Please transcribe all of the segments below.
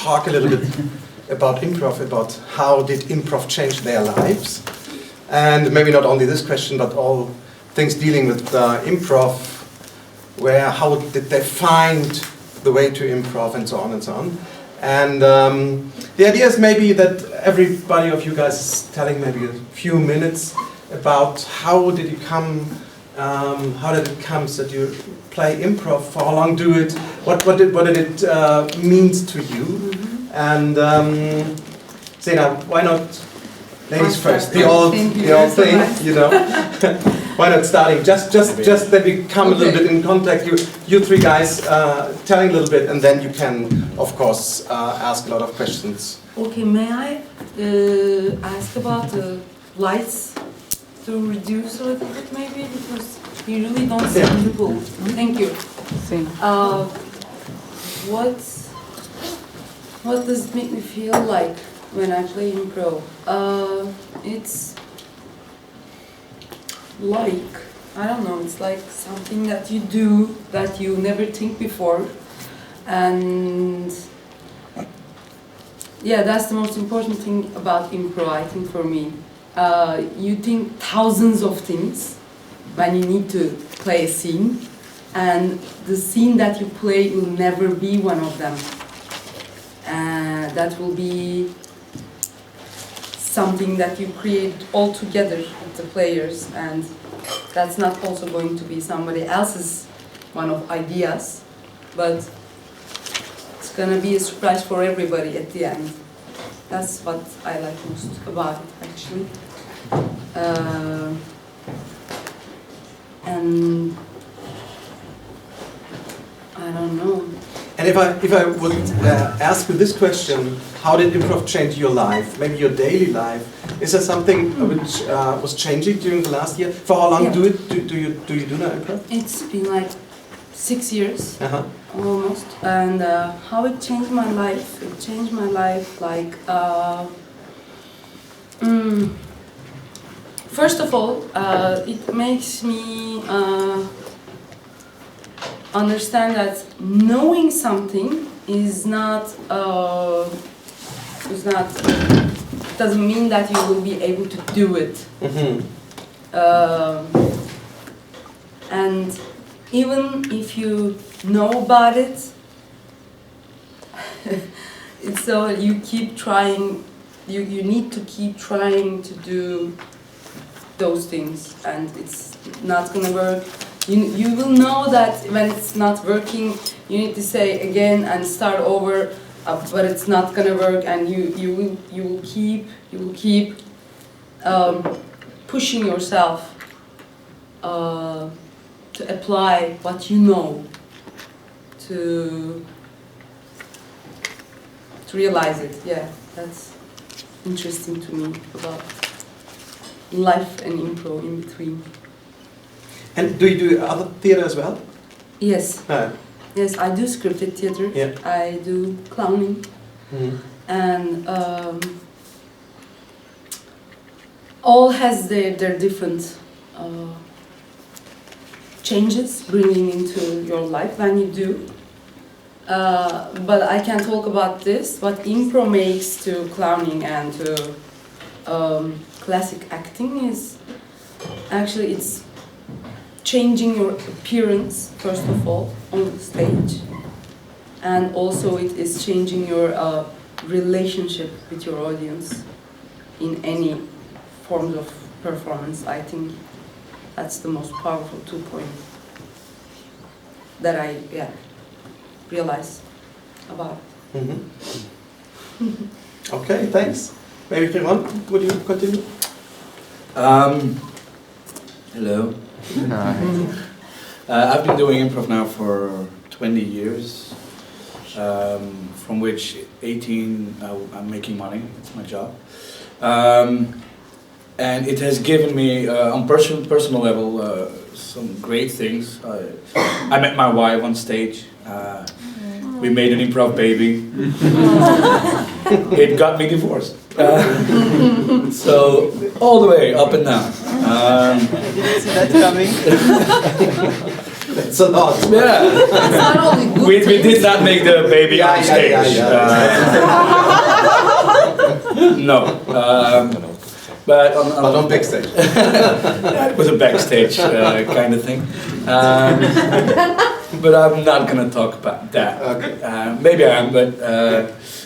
talk a little bit about improv, about how did improv change their lives. And maybe not only this question, but all things dealing with improv, how did they find the way to improv and so on and so on. And the idea is maybe that everybody of you guys is telling maybe a few minutes about how did it come that you play improv, for how long do it, what did it means to you, and Sena, why not ladies first? The old thing, you know. Why not starting? Just that we come a little bit in contact. You three guys telling a little bit, and then you can, of course, ask a lot of questions. Okay, may I ask about the lights to reduce a little bit, maybe, because you really don't see people. Thank you. What does it make me feel like when I play improv? It's like, I don't know, it's like something that you do that you never think before, and yeah, that's the most important thing about improv, I think, for me. You think thousands of things when you need to play a scene, and the scene that you play will never be one of them. That will be something that you create all together with the players, and that's not also going to be somebody else's one of ideas, but it's gonna be a surprise for everybody at the end. That's what I like most about it, actually. And I don't know. And if I would ask you this question, how did improv change your life, maybe your daily life? Is there something which was changing during the last year? For how long do you do now improv? It's been like 6 years, almost. And how it changed my life? It changed my life like, first of all, it makes me understand that knowing something doesn't mean that you will be able to do it. And even if you know about it, it's so you keep trying. You need to keep trying to do those things, and it's not gonna work. You will know that when it's not working, you need to say again and start over, but it's not gonna work, and you will keep pushing yourself to apply what you know to realize it. Yeah, that's interesting to me about life and improv in between. And do you do other theater as well? Yes. Yes, I do scripted theater. Yeah. I do clowning. And all has their different changes bringing into your life when you do. But I can talk about this, what improv makes to clowning and to classic acting is actually it's changing your appearance, first of all, on the stage. And also it is changing your relationship with your audience in any forms of performance. I think that's the most powerful 2 points that I realize about. Okay, thanks. Maybe Jeron, would you continue? Hello. I've been doing improv now for 20 years, from which 18 I'm making money. It's my job. And it has given me, on personal level, some great things. I met my wife on stage. We made an improv baby. It got me divorced. So, all the way, up and down. I didn't see that coming. It's a lot. Yeah. It's not only good We things. did not make the baby on stage. No. But on backstage. Yeah, it was a backstage kind of thing. But I'm not going to talk about that. Okay. Maybe I am, but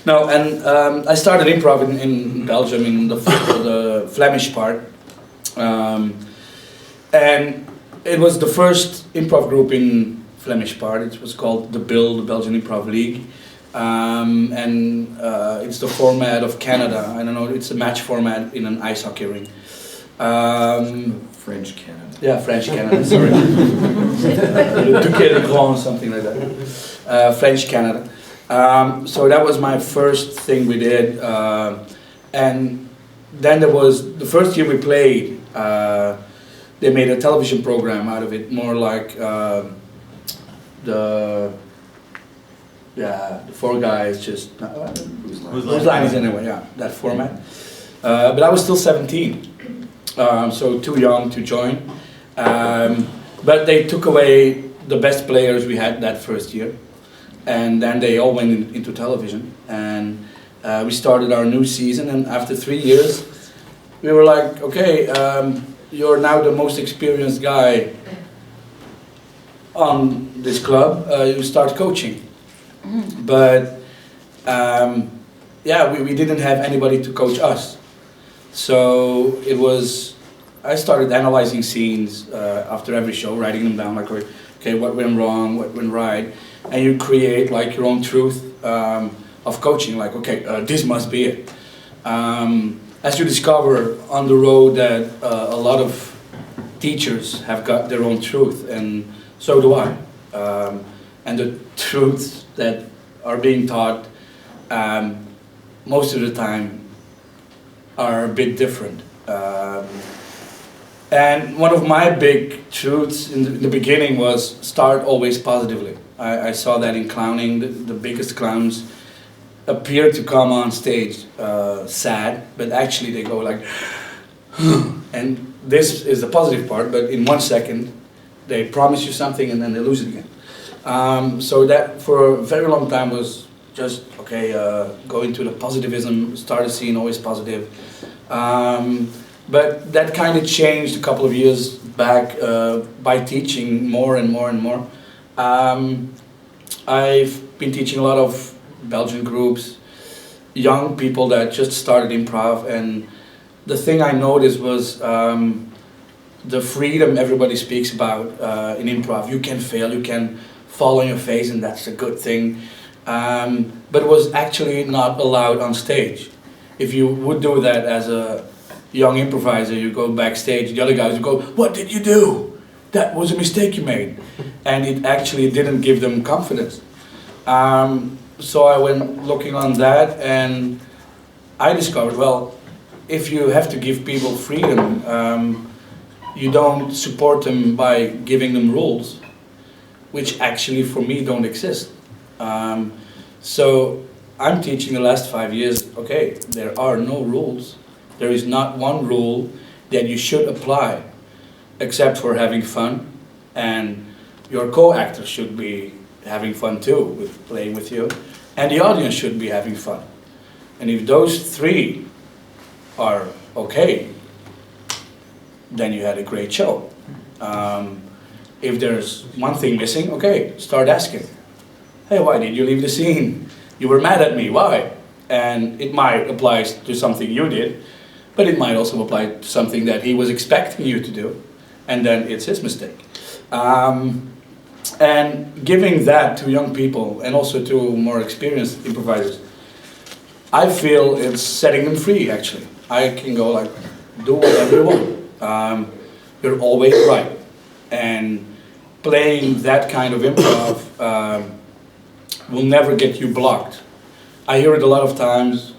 no. And I started improv in Belgium in the Flemish part. And it was the first improv group in Flemish part. It was called the BIL, the Belgian Improv League. And it's the format of Canada. I don't know, it's a match format in an ice hockey ring. French Canada. Yeah, French Canada, sorry. Duquet de Grand, something like that. French Canada. So that was my first thing we did. And then there was, the first year we played, they made a television program out of it, more like the four guys just, whose line is anyway, yeah, that format. But I was still 17, so too young to join. But they took away the best players we had that first year, and then they all went into television. And we started our new season, and after 3 years, we were like, okay, you're now the most experienced guy on this club, you start coaching. But yeah, we didn't have anybody to coach us. So it was, I started analyzing scenes after every show, writing them down, like, okay, what went wrong, what went right, and you create like your own truth of coaching, like, okay, this must be it. As you discover on the road that a lot of teachers have got their own truth, and so do I. And the truths that are being taught most of the time are a bit different. And one of my big truths in the beginning was start always positively. I saw that in clowning, the biggest clowns appear to come on stage sad, but actually they go like, and this is the positive part, but in 1 second they promise you something and then they lose it again. So that for a very long time was just, okay, go into the positivism, start a scene always positive. But that kind of changed a couple of years back by teaching more and more and more. I've been teaching a lot of Belgian groups, young people that just started improv, and the thing I noticed was the freedom everybody speaks about in improv. You can fail, you can fall on your face, and that's a good thing. But it was actually not allowed on stage. If you would do that as a young improviser, you go backstage, the other guys would go, "What did you do? That was a mistake you made." And it actually didn't give them confidence. So I went looking on that, and I discovered, well, if you have to give people freedom, you don't support them by giving them rules, which actually for me don't exist. So I'm teaching the last 5 years, okay, there are no rules. There is not one rule that you should apply, except for having fun, and your co-actor should be having fun too, with playing with you, and the audience should be having fun. And if those three are okay, then you had a great show. If there's one thing missing, okay, start asking. Hey, why did you leave the scene? You were mad at me, why? And it might apply to something you did, but it might also apply to something that he was expecting you to do, and then it's his mistake. And giving that to young people, and also to more experienced improvisers, I feel it's setting them free, actually. I can go like, do whatever you want. You're always right. And playing that kind of improv will never get you blocked. I hear it a lot of times,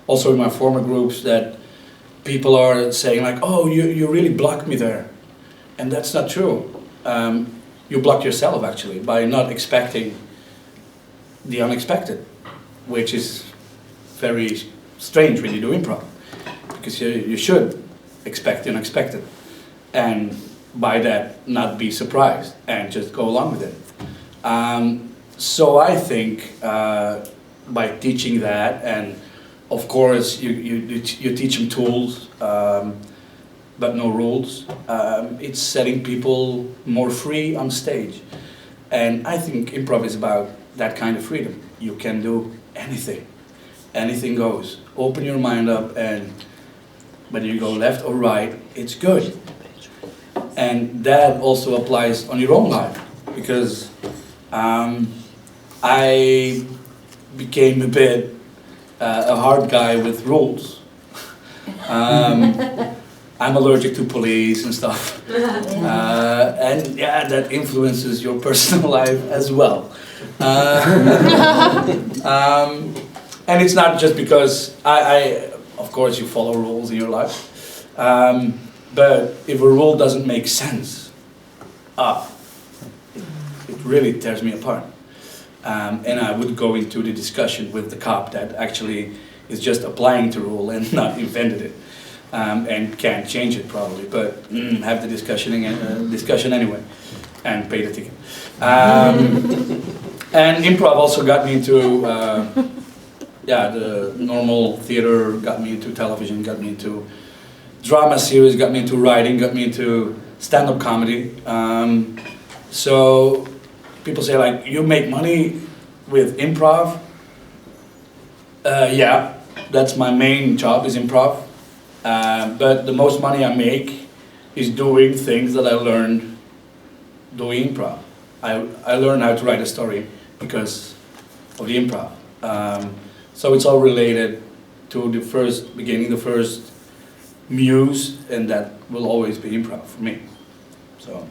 also in my former groups, that people are saying like, oh, you really blocked me there. And that's not true. You block yourself actually by not expecting the unexpected, which is very strange when you do improv, because you should expect the unexpected. And by that not be surprised and just go along with it. So I think by teaching that, and of course you teach them tools, but no rules, it's setting people more free on stage. And I think improv is about that kind of freedom. You can do anything. Anything goes. Open your mind up, and whether you go left or right, it's good. And that also applies on your own life, because I became a bit a hard guy with rules. I'm allergic to police and stuff. And yeah, that influences your personal life as well. And it's not just because of course you follow rules in your life, but if a rule doesn't make sense, it really tears me apart. And I would go into the discussion with the cop that actually is just applying the rule and not invented it, and can't change it probably, but have the discussion anyway, and pay the ticket. And improv also got me into, the normal theater, got me into television, got me into drama series, got me into writing, got me into stand-up comedy. So people say, like, you make money with improv? Yeah, that's my main job, is improv. But the most money I make is doing things that I learned doing improv. I learned how to write a story because of the improv. So it's all related to the first beginning, the first muse, and that will always be improv for me. So,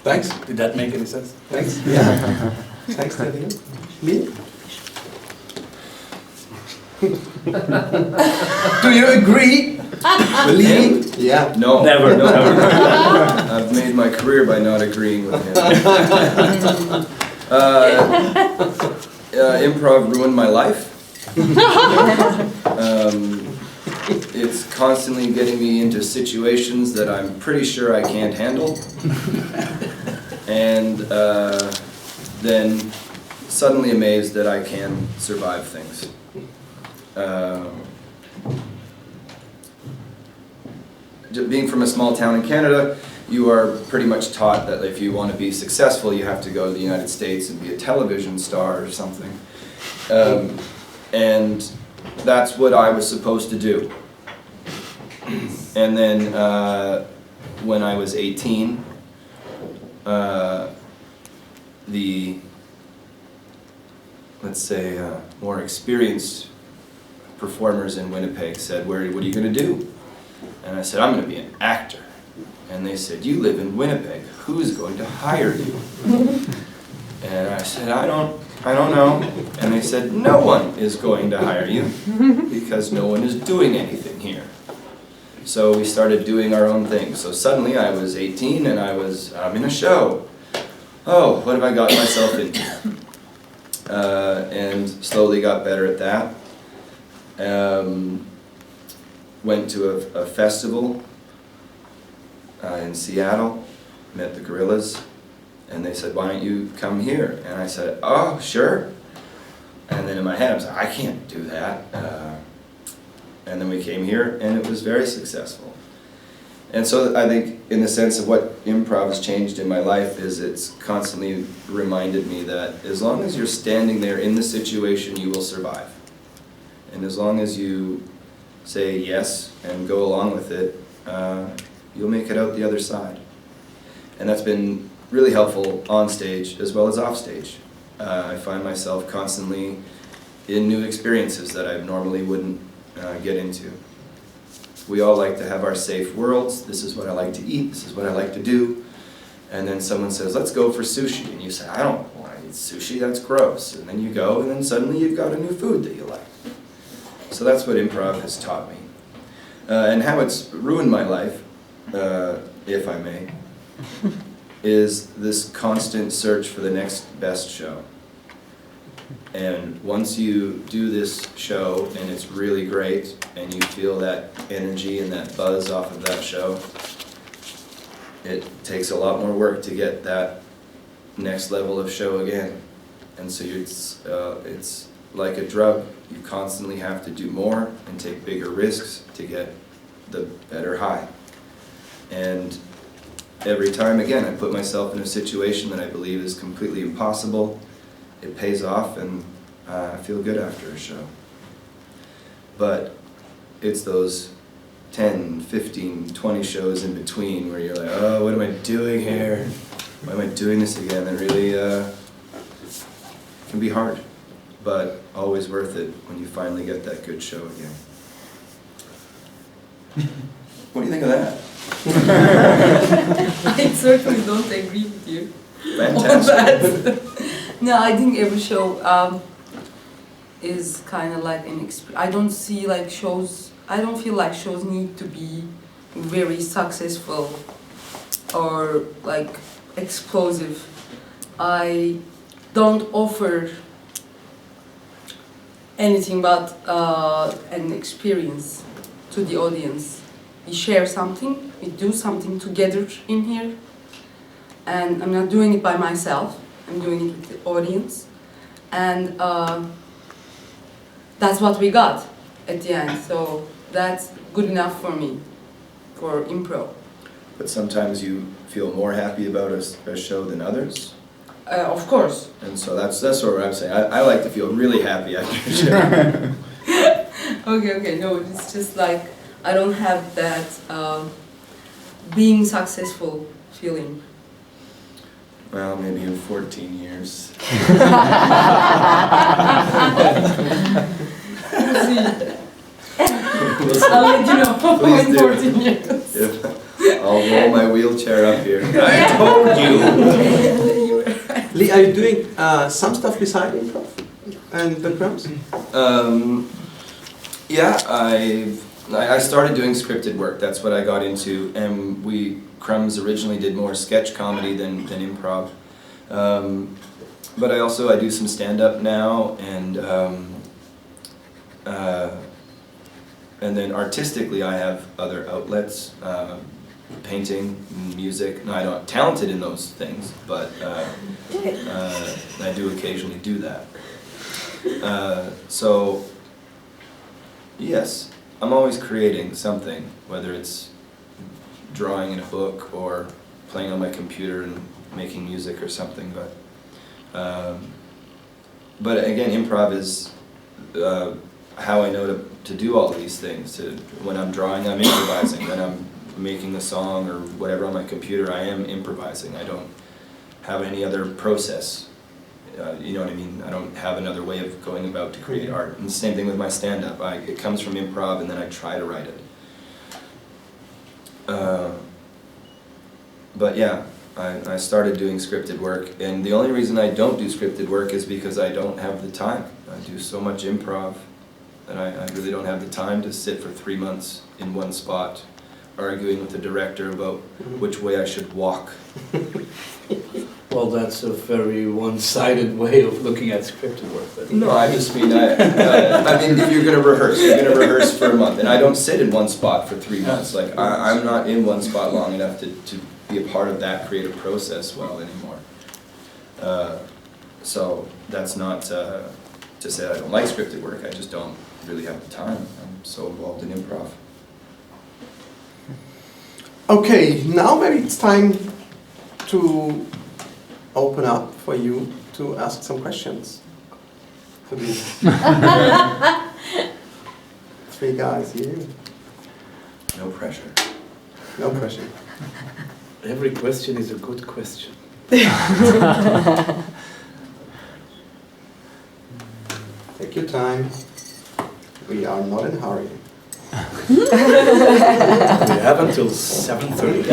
Thanks. did that make any sense? Thanks. Yeah. Thanks, Daniel. Me? Do you agree? Believe? Yeah. No. Never, no, never. I've made my career by not agreeing with him. Improv ruined my life. It's constantly getting me into situations that I'm pretty sure I can't handle. And then suddenly amazed that I can survive things. Being from a small town in Canada, you are pretty much taught that if you want to be successful, you have to go to the United States and be a television star or something. And that's what I was supposed to do. And then when I was 18, the, let's say, more experienced performers in Winnipeg said, what are you going to do? And I said, I'm going to be an actor. And they said, you live in Winnipeg. Who's going to hire you? And I said, I don't know. And they said, no one is going to hire you because no one is doing anything here. So we started doing our own thing. So suddenly I was 18 and I'm in a show. Oh, what have I gotten myself into? And slowly got better at that. Went to a festival in Seattle, met the Gorillas, and they said, why don't you come here? And I said, oh, sure. And then in my head I was like, I can't do that. And then we came here and it was very successful. And so I think in the sense of what improv has changed in my life is it's constantly reminded me that as long as you're standing there in the situation, you will survive. And as long as you say yes and go along with it, you'll make it out the other side. And that's been really helpful on stage as well as off stage. I find myself constantly in new experiences that I normally wouldn't get into. We all like to have our safe worlds. This is what I like to eat, this is what I like to do. And then someone says, let's go for sushi. And you say, I don't want to eat sushi, that's gross. And then you go, and then suddenly you've got a new food that you like. So that's what improv has taught me. And how it's ruined my life, if I may, is this constant search for the next best show. And once you do this show and it's really great and you feel that energy and that buzz off of that show, it takes a lot more work to get that next level of show again. And so it's like a drug. You constantly have to do more and take bigger risks to get the better high. And every time, again, I put myself in a situation that I believe is completely impossible. It pays off, and I feel good after a show. But it's those 10, 15, 20 shows in between where you're like, oh, what am I doing here? Why am I doing this again? That really can be hard, but always worth it when you finally get that good show again. What do you think of that? I certainly don't agree with you. Fantastic. No, I think every show is kind of like an experience. I don't see like shows, I don't feel like shows need to be very successful or like explosive. I don't offer anything but an experience to the audience. We share something, we do something together in here, and I'm not doing it by myself, I'm doing it with the audience, and that's what we got at the end, so that's good enough for me, for improv. But sometimes you feel more happy about a show than others? Of course. And so that's sort of what I'm saying. I like to feel really happy after a show. Okay, no, it's just like, I don't have that being successful feeling. Well, maybe in 14 years. We'll see. I'll let you know Please in do. 14 years. I'll roll my wheelchair up here. I told you! Lee, are you doing some stuff beside improv and the Crumbs? Yeah, I started doing scripted work. That's what I got into, and Crumbs originally did more sketch comedy than improv. But I do some stand-up now, and then artistically I have other outlets, painting, music. No, I'm not talented in those things, but I do occasionally do that. So, yes, I'm always creating something, whether it's drawing in a book or playing on my computer and making music or something. But again, improv is how I know to do all these things. When I'm drawing, I'm improvising. When I'm making a song or whatever on my computer, I am improvising. I don't have any other process. You know what I mean? I don't have another way of going about to create art. And the same thing with my stand-up. It comes from improv, and then I try to write it. But yeah, I started doing scripted work, and the only reason I don't do scripted work is because I don't have the time. I do so much improv that I really don't have the time to sit for 3 months in one spot arguing with the director about which way I should walk. Well, that's a very one-sided way of looking at scripted work. But No, I just mean, I mean, if you're going to rehearse, for a month, and I don't sit in one spot for 3 months. Like, I'm not in one spot long enough to be a part of that creative process well anymore. So that's not to say I don't like scripted work. I just don't really have the time. I'm so involved in improv. Okay, now maybe it's time to open up for you to ask some questions to these 3 guys here. No pressure. No pressure. every question is a good question. Take your time. We are not in a hurry. We have until 7:30.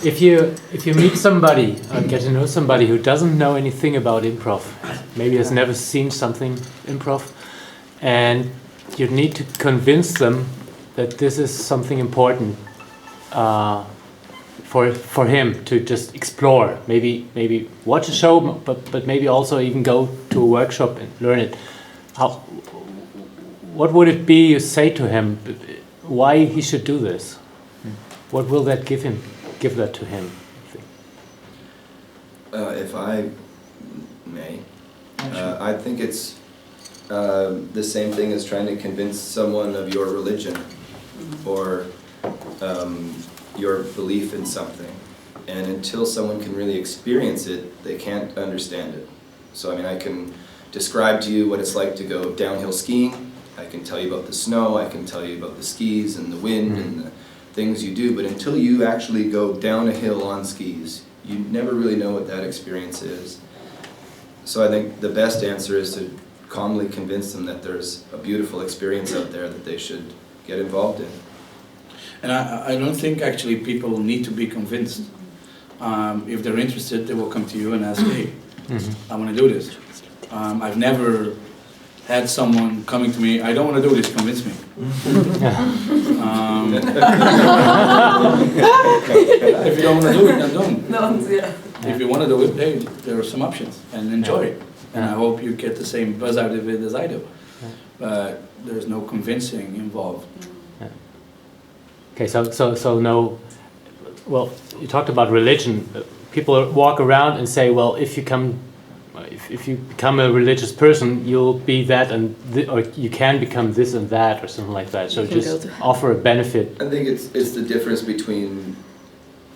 If you meet somebody or get to know somebody who doesn't know anything about improv, maybe has never seen something improv, and you need to convince them that this is something important for him to just explore. Maybe watch a show, but maybe also even go to a workshop and learn it. What would it be you say to him? Why he should do this? what will that give that to him? If I may, I think it's the same thing as trying to convince someone of your religion or your belief in something. And until someone can really experience it, they can't understand it. So I mean, I can describe to you what it's like to go downhill skiing. I can tell you about the snow, I can tell you about the skis and the wind and the things you do, but until you actually go down a hill on skis, you never really know what that experience is. So I think the best answer is to calmly convince them that there's a beautiful experience out there that they should get involved in. And I don't think actually people need to be convinced. If they're interested, they will come to you and ask, hey, I want to do this. I've never had someone coming to me, I don't want to do this, convince me. If you don't want to do it, then don't. Don't, yeah. If you want to do it, hey, there are some options, and enjoy it. And I hope you get the same buzz out of it as I do. But there's no convincing involved. Okay, so no. Well, you talked about religion. People walk around and say, well, if you become a religious person, you'll be that or you can become this and that or something like that. So just offer a benefit. I think it's the difference between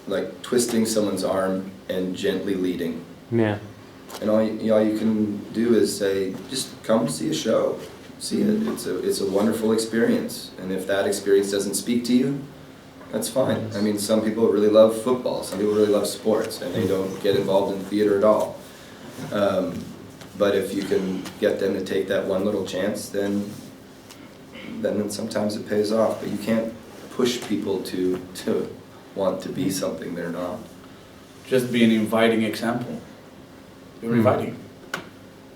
like twisting someone's arm and gently leading. Yeah. And all you can do is say, just come see a show, see it. It's a wonderful experience. And if that experience doesn't speak to you, that's fine. I mean, some people really love football, some people really love sports, and they don't get involved in theater at all. But if you can get them to take that one little chance, then sometimes it pays off. But you can't push people to want to be something they're not. Just be an inviting example. You're inviting.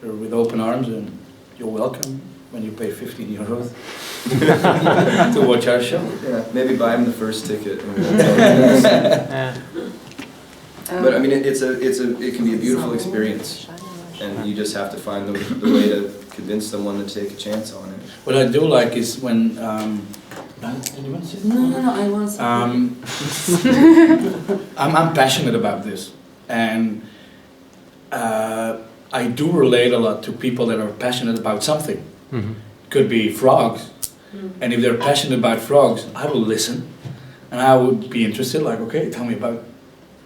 You're with open arms and you're welcome when you pay 15 euros to watch our show. Yeah, maybe buy them the first ticket. But I mean, it can be a beautiful experience, and you just have to find the way to convince someone to take a chance on it. What I do like is when. Do you want to say No, I want to. I'm passionate about this, and I do relate a lot to people that are passionate about something. Could be frogs, and if they're passionate about frogs, I will listen, and I would be interested. Like, okay, tell me about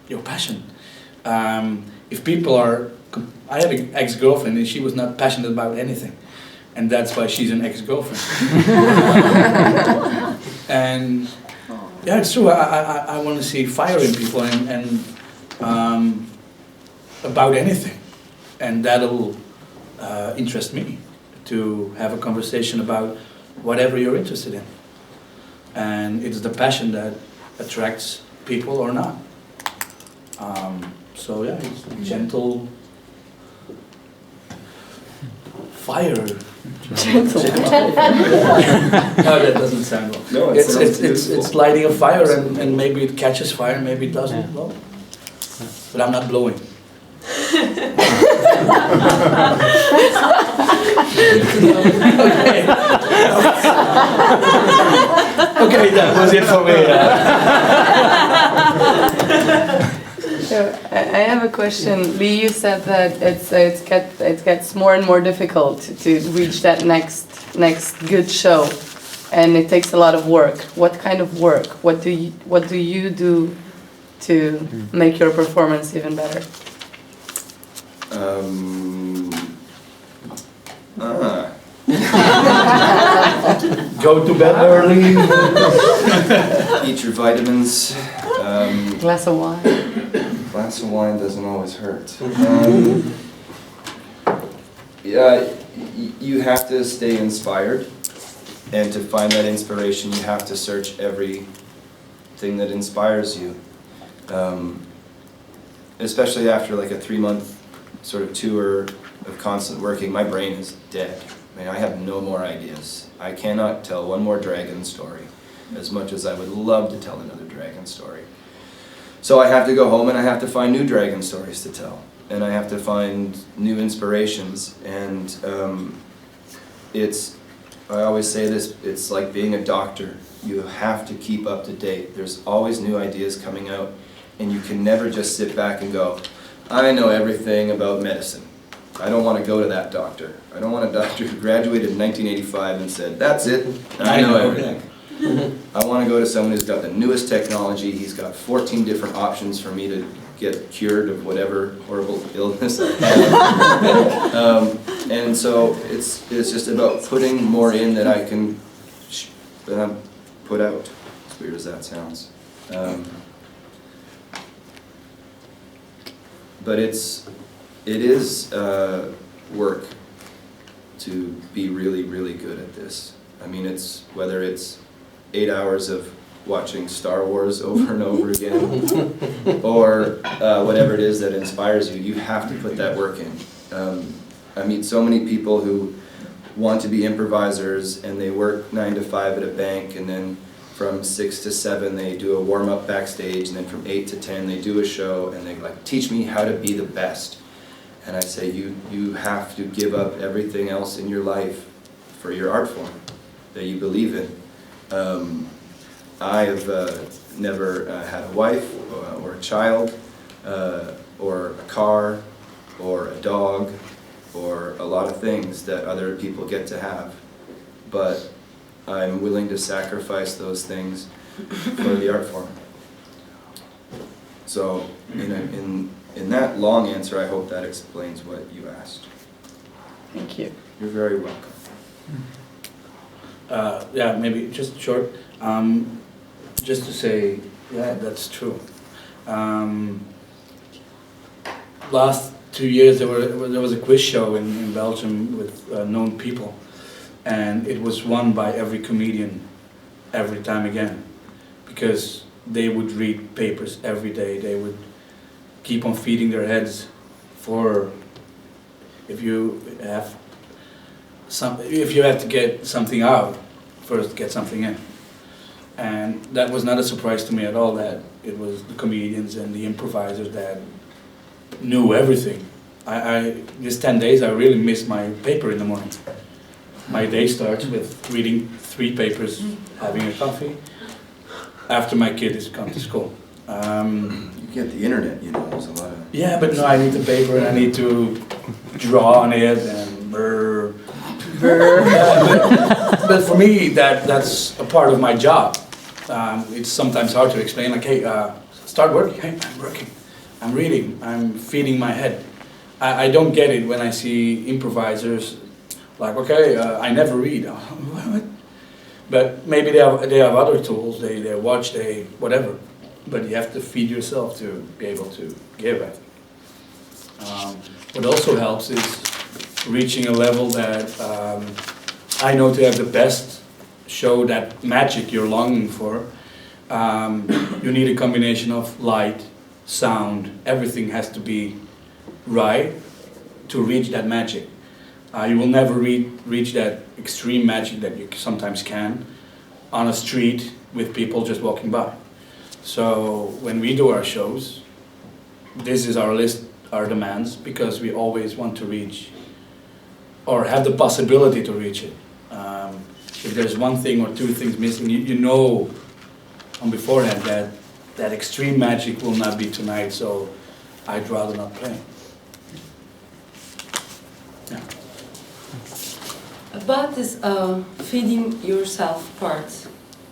your passion. If people are, I had an ex-girlfriend and she was not passionate about anything, and that's why she's an ex-girlfriend. And yeah, it's true. I want to see fire in people and about anything, and that'll interest me to have a conversation about whatever you're interested in. And it's the passion that attracts people or not. So yeah, it's gentle fire. Gentle. No, that doesn't sound well. No, it's lighting a fire and maybe it catches fire, maybe it doesn't. Yeah. Well, but I'm not blowing. Okay, that was it for me. So I have a question. Lee, you said that it gets more and more difficult to reach that next good show, and it takes a lot of work. What kind of work? What do you do to make your performance even better? Go to bed early. Eat your vitamins. Glass of wine. Glass of wine doesn't always hurt. Yeah, you have to stay inspired, and to find that inspiration, you have to search everything that inspires you. Especially after like a 3-month sort of tour of constant working, my brain is dead. I mean, I have no more ideas. I cannot tell one more dragon story, as much as I would love to tell another dragon story. So I have to go home and I have to find new dragon stories to tell. And I have to find new inspirations. And it's I always say this, it's like being a doctor. You have to keep up to date. There's always new ideas coming out, and you can never just sit back and go, I know everything about medicine. I don't want to go to that doctor. I don't want a doctor who graduated in 1985 and said, that's it, I know everything. I want to go to someone who's got the newest technology. He's got 14 different options for me to get cured of whatever horrible illness I have. And so it's just about putting more in that I can put out, as weird as that sounds. But it is work to be really, really good at this. I mean, whether it's 8 hours of watching Star Wars over and over again, or whatever it is that inspires you, you have to put that work in. I meet so many people who want to be improvisers, and they work 9 to 5 at a bank, and then from 6 to 7 they do a warm-up backstage, and then from 8 to 10 they do a show, and they like, teach me how to be the best. And I say, you have to give up everything else in your life for your art form that you believe in. I have never had a wife or a child or a car or a dog or a lot of things that other people get to have, but I'm willing to sacrifice those things for the art form. So in that long answer, I hope that explains what you asked. Thank you. You're very welcome. Yeah, maybe just short. Just to say, yeah, that's true. Last 2 years there was a quiz show in Belgium with known people, and it was won by every comedian every time again, because they would read papers every day. They would keep on feeding their heads for if you have to get something out, first get something in. And that was not a surprise to me at all, that it was the comedians and the improvisers that knew everything. These 10 days I really miss my paper in the morning. My day starts with reading 3 papers, having a coffee, after my kid has gone to school. You get the internet, you know, there's a lot of... Yeah, but no, I need the paper and I need to draw on it and brr. But for me, that's a part of my job. It's sometimes hard to explain, like, hey, start working. Hey, I'm working. I'm reading. I'm feeding my head. I don't get it when I see improvisers like, okay, I never read. What? But maybe they have other tools. They watch, they whatever. But you have to feed yourself to be able to give it. What also helps is reaching a level that I know to have the best show, that magic you're longing for. You need a combination of light, sound, everything has to be right to reach that magic. You will never reach that extreme magic that you sometimes can on a street with people just walking by. So when we do our shows, this is our list, our demands, because we always want to reach, or have the possibility to reach it. If there's one thing or 2 things missing, you know on beforehand that extreme magic will not be tonight, so I'd rather not play. Yeah. About this feeding yourself part,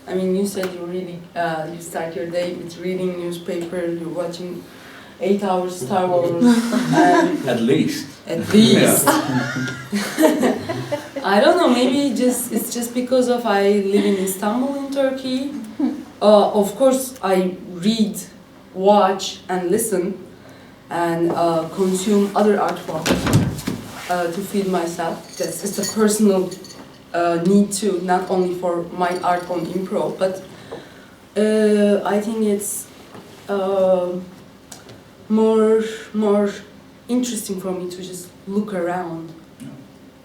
I mean, you said you start your day with reading newspaper, you're watching 8 hours Star Wars. At least. At least. Yeah. I don't know, maybe it's just because of I live in Istanbul in Turkey. Of course, I read, watch, and listen, and consume other art forms to feed myself. It's a personal need too, not only for my art on Impro, but I think it's more interesting for me to just look around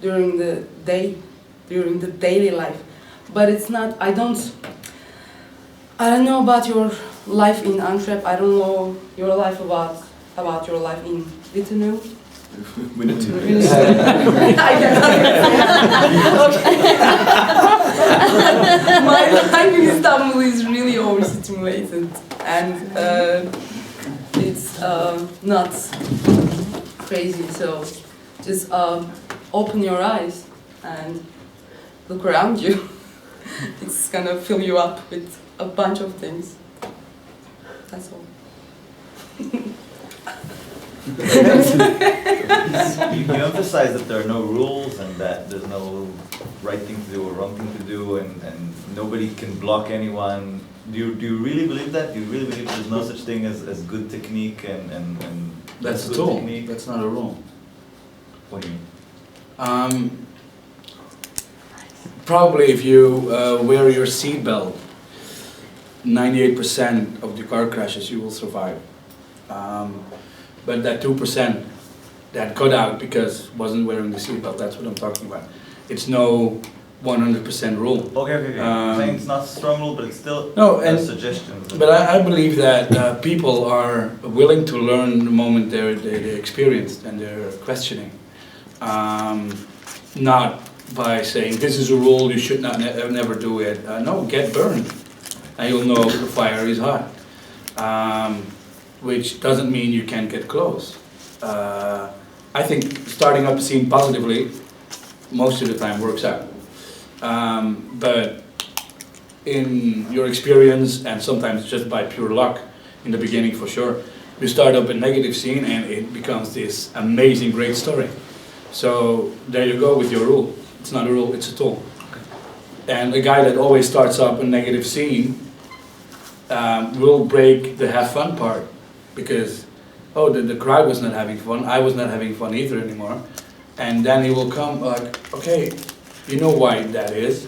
during the day, during the daily life. But it's not, I don't know about your life in Antwerp. I don't know your life about your life in Vitenu. We need to. I cannot. My life in Istanbul is really overstimulated, and it's not crazy. So just open your eyes and look around you. It's gonna fill you up with a bunch of things. That's all. You emphasize that there are no rules and that there's no right thing to do or wrong thing to do, and nobody can block anyone. Do you really believe that? Do you really believe there's no such thing as good technique and That's a good tool. technique? That's not a rule. What do you mean? Probably if you wear your seatbelt, 98% of the car crashes you will survive. But that 2% that got out because wasn't wearing the seatbelt, that's what I'm talking about. It's no 100% rule. Okay. I'm saying it's not a strong rule, but it's still No, and suggestions. but I believe that people are willing to learn the moment they're experienced and they're questioning. Not by saying this is a rule, you should not never do it. No, get burned, and you'll know the fire is hot. Which doesn't mean you can't get close. I think starting up a scene positively most of the time works out. But in your experience, and sometimes just by pure luck, in the beginning for sure, you start up a negative scene and it becomes this amazing, great story. So there you go with your rule. It's not a rule, it's a tool. And a guy that always starts up a negative scene will break the have fun part. Because, the crowd was not having fun, I was not having fun either anymore. And then he will come like, okay, you know why that is.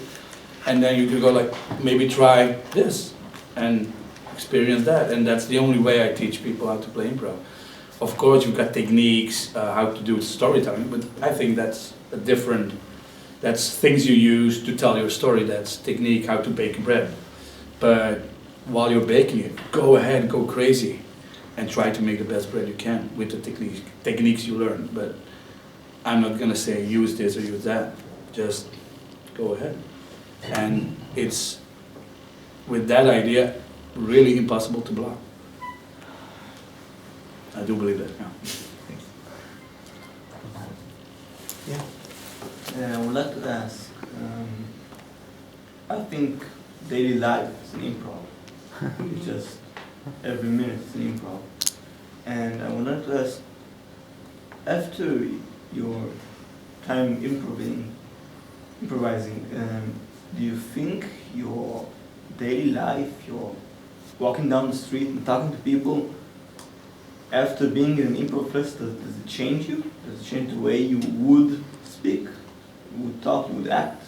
And then you could go like, maybe try this and experience that. And that's the only way I teach people how to play improv. Of course, you've got techniques, how to do storytelling, but I think that's that's things you use to tell your story. That's technique, how to bake bread. But while you're baking it, go ahead, go crazy. And try to make the best bread you can with the techniques you learn. But I'm not gonna say use this or use that. Just go ahead. And it's, with that idea, really impossible to block. I do believe that, yeah. I would like to ask, I think daily life is an improv. It's just every minute is an improv. And I would like to ask, after your time improvising, do you think your daily life, your walking down the street and talking to people, after being in an improv class, does it change you? Does it change the way you would speak, you would talk, you would act?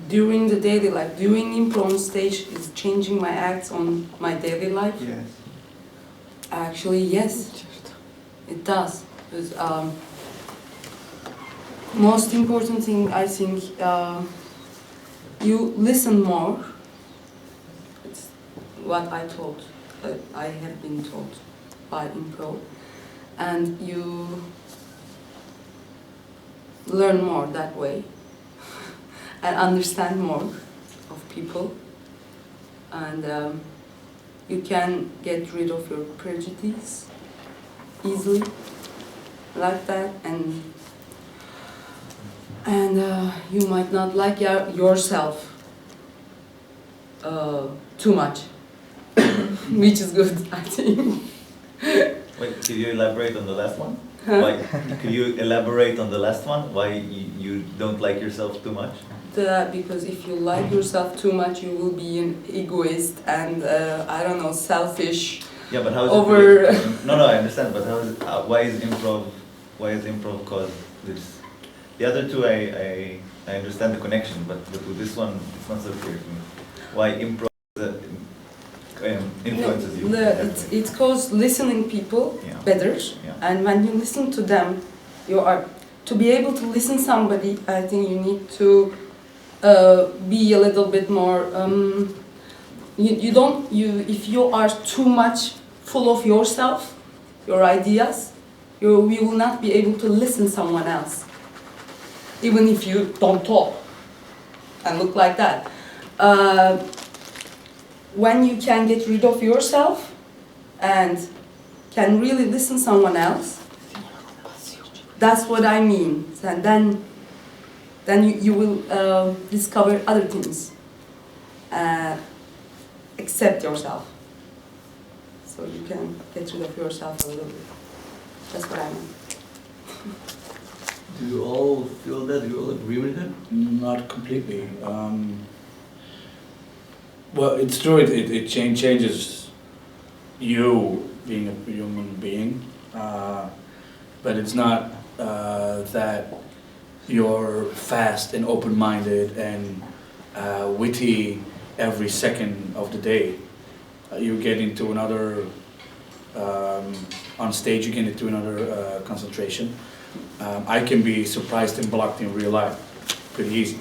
During the daily life, doing improv on stage is changing my acts on my daily life? Yes. Actually, yes, it does. Because, most important thing, I think, you listen more. It's what I taught, I have been taught by Impro, and you learn more that way and understand more of people, and you can get rid of your prejudice easily like that, and you might not like yourself too much, which is good, I think. Wait, could you elaborate on the last one? Why, could you elaborate on the last one? Why you don't like yourself too much? Because if you like yourself too much, you will be an egoist and I don't know, selfish. Yeah, but how is over it? No, I understand. But how is it? Why is improv called this? The other two, I understand the connection, but with this one, it's not so clear to me. Why improv influences you? It's cause listening people better, and when you listen to them, you are to be able to listen somebody. I think you need to be a little bit more. If you are too much full of yourself, your ideas, You will not be able to listen someone else, even if you don't talk and look like that. When you can get rid of yourself and can really listen someone else, that's what I mean. And then you will discover other things. Accept yourself. So you can get rid of yourself a little bit. That's what I mean. Do you all feel that? Do you all agree with it? Not completely. Well, it's true. It changes you being a human being, but it's not that you're fast and open-minded and witty every second of the day. You get into another on stage. You get into another concentration. I can be surprised and blocked in real life pretty easy.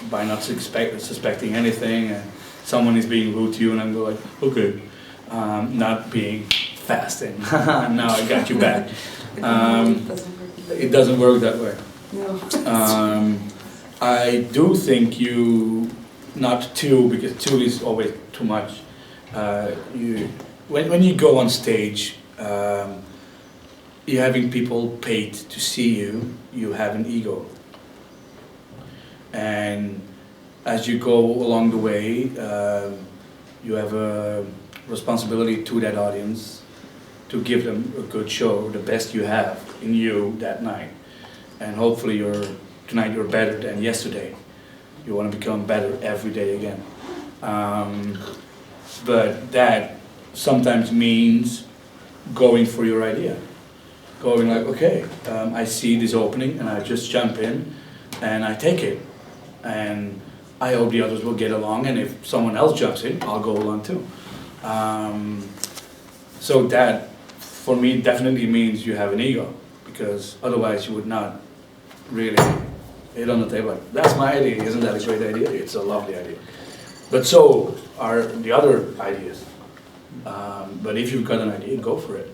By not suspecting anything, and someone is being rude to you, and I'm going like, okay, not being fast and now I got you back. It doesn't work that way. No. I do think you, not two, because two is always too much. When you go on stage, you're having people paid to see you. You have an ego. And as you go along the way, you have a responsibility to that audience to give them a good show, the best you have in you that night. And hopefully tonight you're better than yesterday. You want to become better every day again. But that sometimes means going for your idea. Going like, okay, I see this opening and I just jump in and I take it. And I hope the others will get along, and if someone else jumps in, I'll go along too. So that, for me, definitely means you have an ego, because otherwise you would not really hit on the table like, that's my idea, isn't that a great idea? It's a lovely idea. But so are the other ideas. But if you've got an idea, go for it.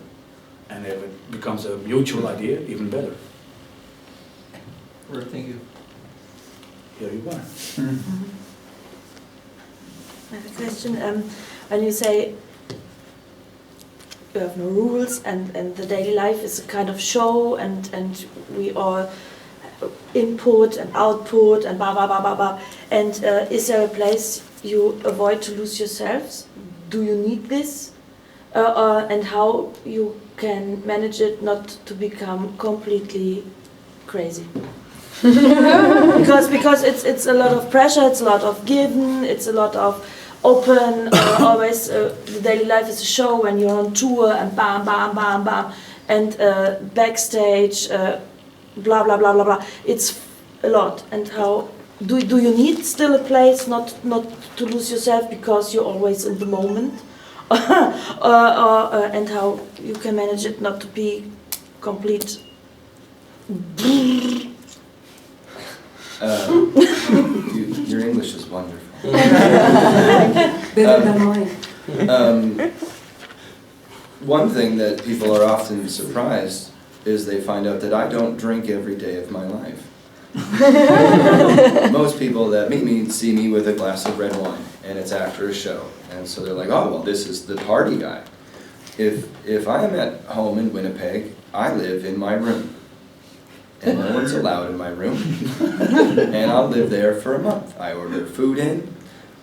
And if it becomes a mutual idea, even better. Thank you. Here you are. I have a question. When you say you have no rules and the daily life is a kind of show and we all input and output and blah blah blah blah blah, and is there a place you avoid to lose yourselves? Do you need this? And how you can manage it not to become completely crazy? because it's a lot of pressure, it's a lot of given, it's a lot of open, always the daily life is a show when you're on tour and bam bam bam bam, and backstage blah blah blah blah blah. It's a lot. And how do you need still a place not to lose yourself because you're always in the moment? And how you can manage it not to be complete. Your English is wonderful. Better than mine. One thing that people are often surprised is they find out that I don't drink every day of my life. Most people that meet me see me with a glass of red wine, and it's after a show. And so they're like, oh, well, this is the party guy. If I am at home in Winnipeg, I live in my room. And no one's allowed in my room. And I'll live there for a month. I order food in,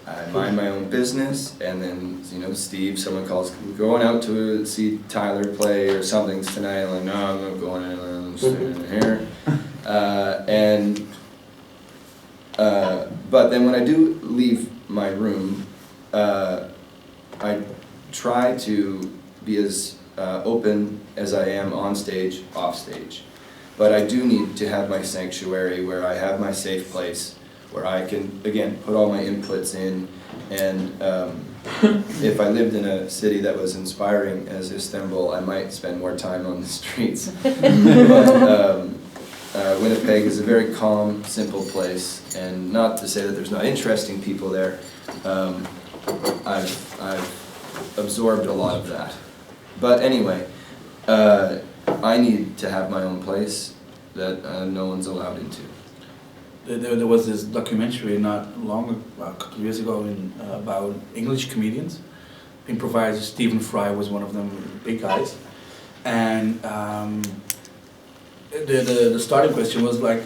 I mind my own business, and then, Steve, someone calls, we're going out to see Tyler play or something tonight. I'm like, no, I'm not going in, I'm staying in here. But then when I do leave my room, I try to be as open as I am on stage, off stage. But I do need to have my sanctuary where I have my safe place, where I can, again, put all my inputs in. And if I lived in a city that was inspiring as Istanbul, I might spend more time on the streets. But Winnipeg is a very calm, simple place. And not to say that there's not interesting people there. I've absorbed a lot of that. But anyway, I need to have my own place that no one's allowed into. There was this documentary not long, a couple of years ago, about English comedians. Improvisers. Stephen Fry was one of them, big guys. And the starting question was like,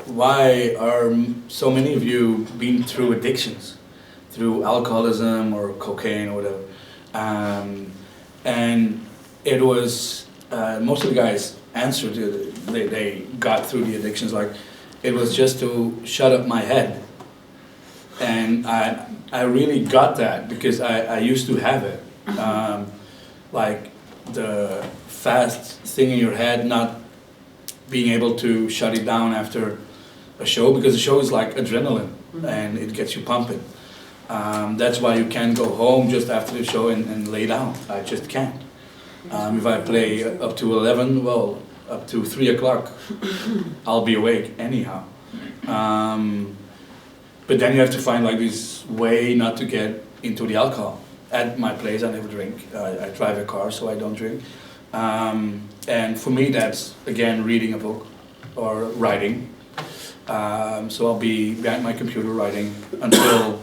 why are so many of you been through addictions, through alcoholism or cocaine or whatever? And it was, most of the guys answered, they got through the addictions like, it was just to shut up my head. And I really got that because I used to have it. Like the fast thing in your head, not being able to shut it down after a show, because the show is like adrenaline and it gets you pumping. That's why you can't go home just after the show and lay down. I just can't. If I play up to 11, well, up to 3 o'clock, I'll be awake anyhow. But then you have to find like this way not to get into the alcohol. At my place, I never drink. I drive a car, so I don't drink. And for me, that's again reading a book or writing. So I'll be behind my computer writing until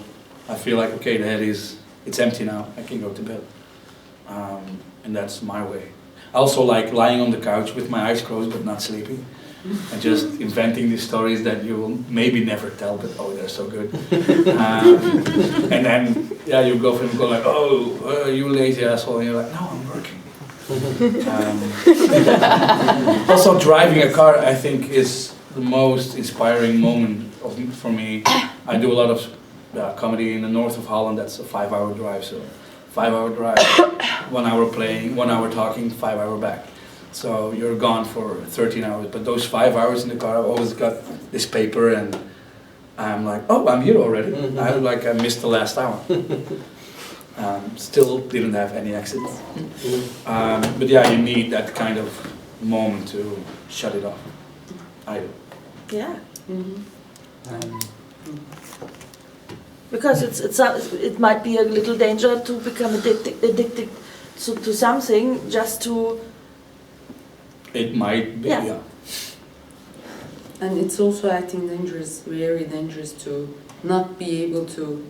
I feel like, okay, the head it's empty now. I can go to bed. And that's my way. I also like lying on the couch with my eyes closed but not sleeping. And just inventing these stories that you will maybe never tell, but oh, they're so good. And then, yeah, you go for him, go like, oh, you lazy asshole, and you're like, no, I'm working. Also, driving a car, I think, is the most inspiring moment for me. I do a lot of comedy in the north of Holland. That's a 5-hour drive, so 5-hour drive, 1 hour playing, 1 hour talking, 5 hour back. So you're gone for 13 hours, but those 5 hours in the car, I've always got this paper and I'm like, oh, I'm here already. I missed the last hour. Still didn't have any exits. But yeah, you need that kind of moment to shut it off. I do. Yeah. Because it might be a little danger to become addicted to something just to. It might be, yeah. And it's also, I think, dangerous, very dangerous to not be able to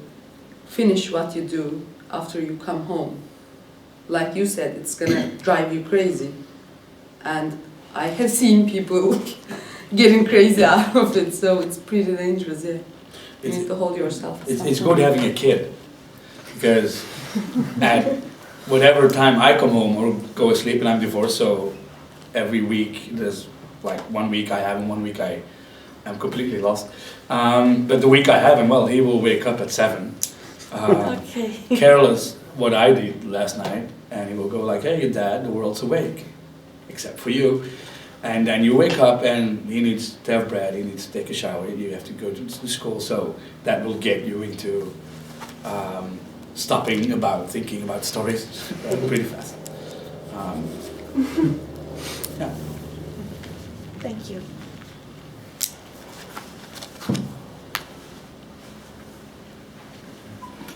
finish what you do after you come home. Like you said, it's gonna drive you crazy. And I have seen people getting crazy out of it, so it's pretty dangerous, yeah. You need to hold yourself. It's good having a kid, because at whatever time I come home or go asleep, and I'm divorced, so every week there's like 1 week I have and 1 week I am completely lost. But the week I have him, well, he will wake up at 7, careless what I did last night, and he will go like, hey Dad, the world's awake, except for you. And then you wake up and he needs to have bread, he needs to take a shower, you have to go to school, so that will get you into stopping about thinking about stories pretty fast. Yeah. Thank you.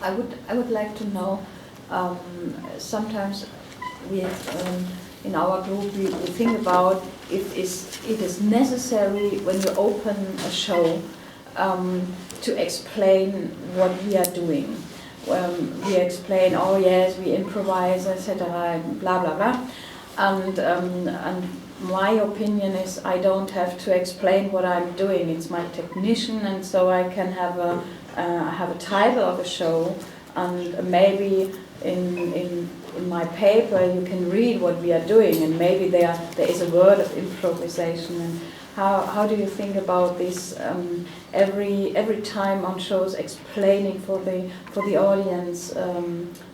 I would like to know. Sometimes we in our group we think about if it is necessary when you open a show to explain what we are doing. We explain, oh yes, we improvise, etc., blah blah blah. And my opinion is I don't have to explain what I'm doing. It's my technician, and so I can have a title of a show, and maybe in my paper you can read what we are doing, and maybe there is a word of improvisation. And how do you think about this? Every time on shows, explaining for the audience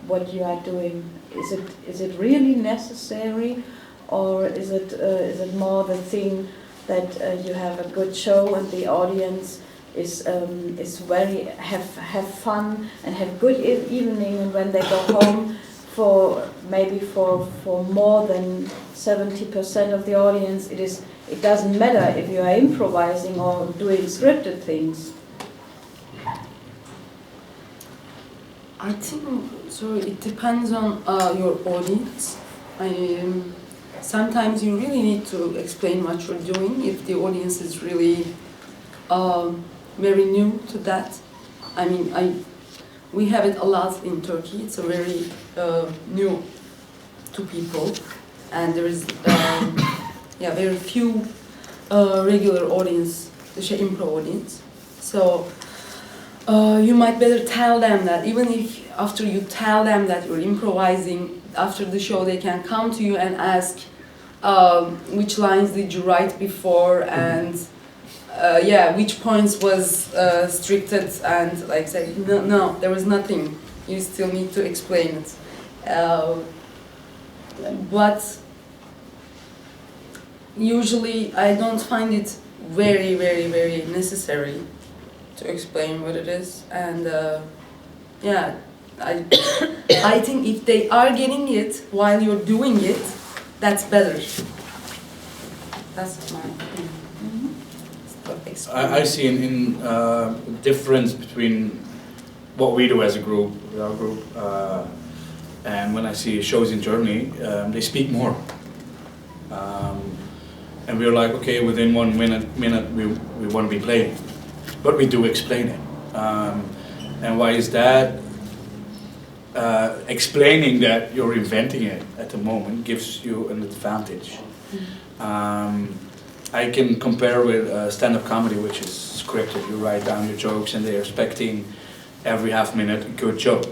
what you are doing. Is it really necessary, or is it more the thing that you have a good show and the audience is very have fun and have good evening, and when they go home for more than 70% of the audience it doesn't matter if you are improvising or doing scripted things. I think so. It depends on your audience. sometimes you really need to explain what you're doing if the audience is really very new to that. I mean, we have it a lot in Turkey. It's a very new to people, and there is very few regular audience, the Impro audience. So you might better tell them that, even if after you tell them that you're improvising, after the show they can come to you and ask which lines did you write before, and which points was stricted, and like say, no, there was nothing. You still need to explain it. But usually I don't find it very, very, very necessary to explain what it is, and I think if they are getting it while you're doing it, that's better. That's my opinion. I see in difference between what we do as a group, with our group, and when I see shows in Germany, they speak more. And we're like, okay, within 1 minute we want to be playing, but we do explain it. And why is that? Explaining that you're inventing it at the moment gives you an advantage. I can compare with stand-up comedy, which is scripted. You write down your jokes and they're expecting every half minute a good joke.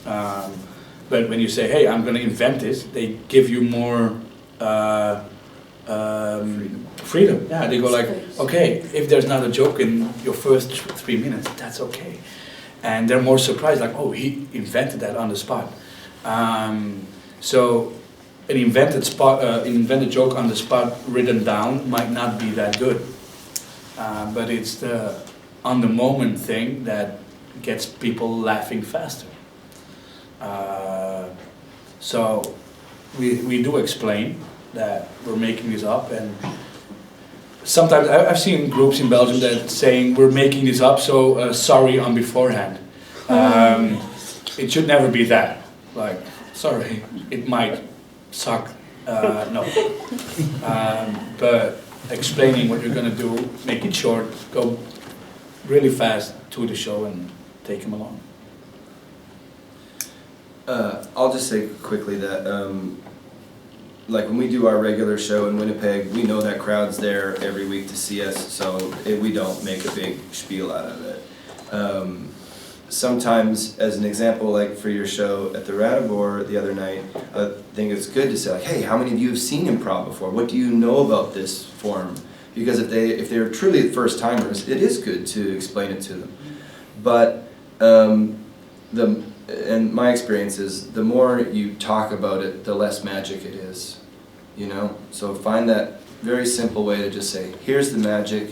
But when you say, hey, I'm going to invent this, they give you more freedom. Yeah, they go like, okay, if there's not a joke in your first 3 minutes, that's okay. And they're more surprised, like, oh, he invented that on the spot. So an invented joke on the spot written down might not be that good. But it's the on the moment thing that gets people laughing faster. So we do explain that we're making this up, and sometimes I've seen groups in Belgium that saying we're making this up, so sorry on beforehand. It should never be that. Like, sorry, it might suck. No. But explaining what you're gonna do, make it short, go really fast to the show and take them along. I'll just say quickly that like when we do our regular show in Winnipeg, we know that crowd's there every week to see us, so we don't make a big spiel out of it. Sometimes, as an example, like for your show at the Radibor the other night, I think it's good to say, like, hey, how many of you have seen improv before? What do you know about this form? Because if they're truly first timers, it is good to explain it to them. But and my experience is, the more you talk about it, the less magic it is, you know? So find that very simple way to just say, here's the magic,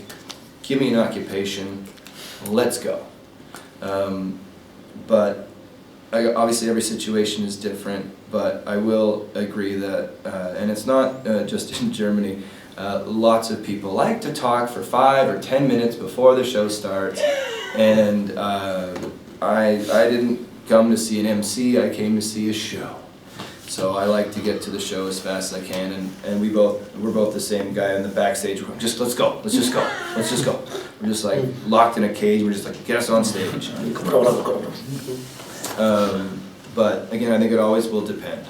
give me an occupation, let's go. But obviously every situation is different, but I will agree that, and it's not just in Germany, lots of people like to talk for 5 or 10 minutes before the show starts, and I didn't come to see an MC, I came to see a show. So I like to get to the show as fast as I can, and we're both the same guy in the backstage. We're just let's go. We're just like locked in a cage. We're just like, get us on stage. But again, I think it always will depend.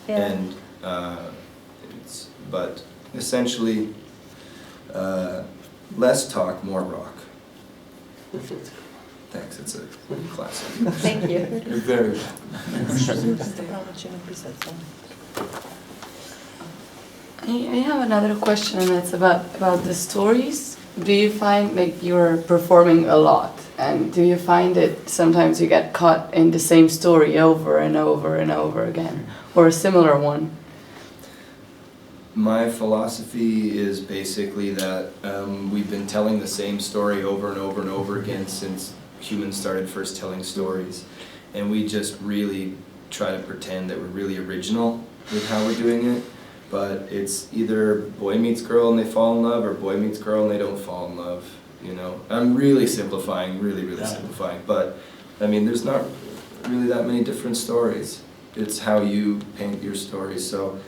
Yeah. And but essentially, less talk, more rock. Thanks, it's a classic. Thank you. You're very I have another question, and it's about the stories. Do you find like you're performing a lot, and do you find it sometimes you get caught in the same story over and over and over again, or a similar one? My philosophy is basically that we've been telling the same story over and over and over again since humans started first telling stories, and we just really try to pretend that we're really original with how we're doing it. But it's either boy meets girl and they fall in love, or boy meets girl and they don't fall in love, you know. I'm really simplifying, really simplifying, but I mean there's not really that many different stories. It's how you paint your stories. So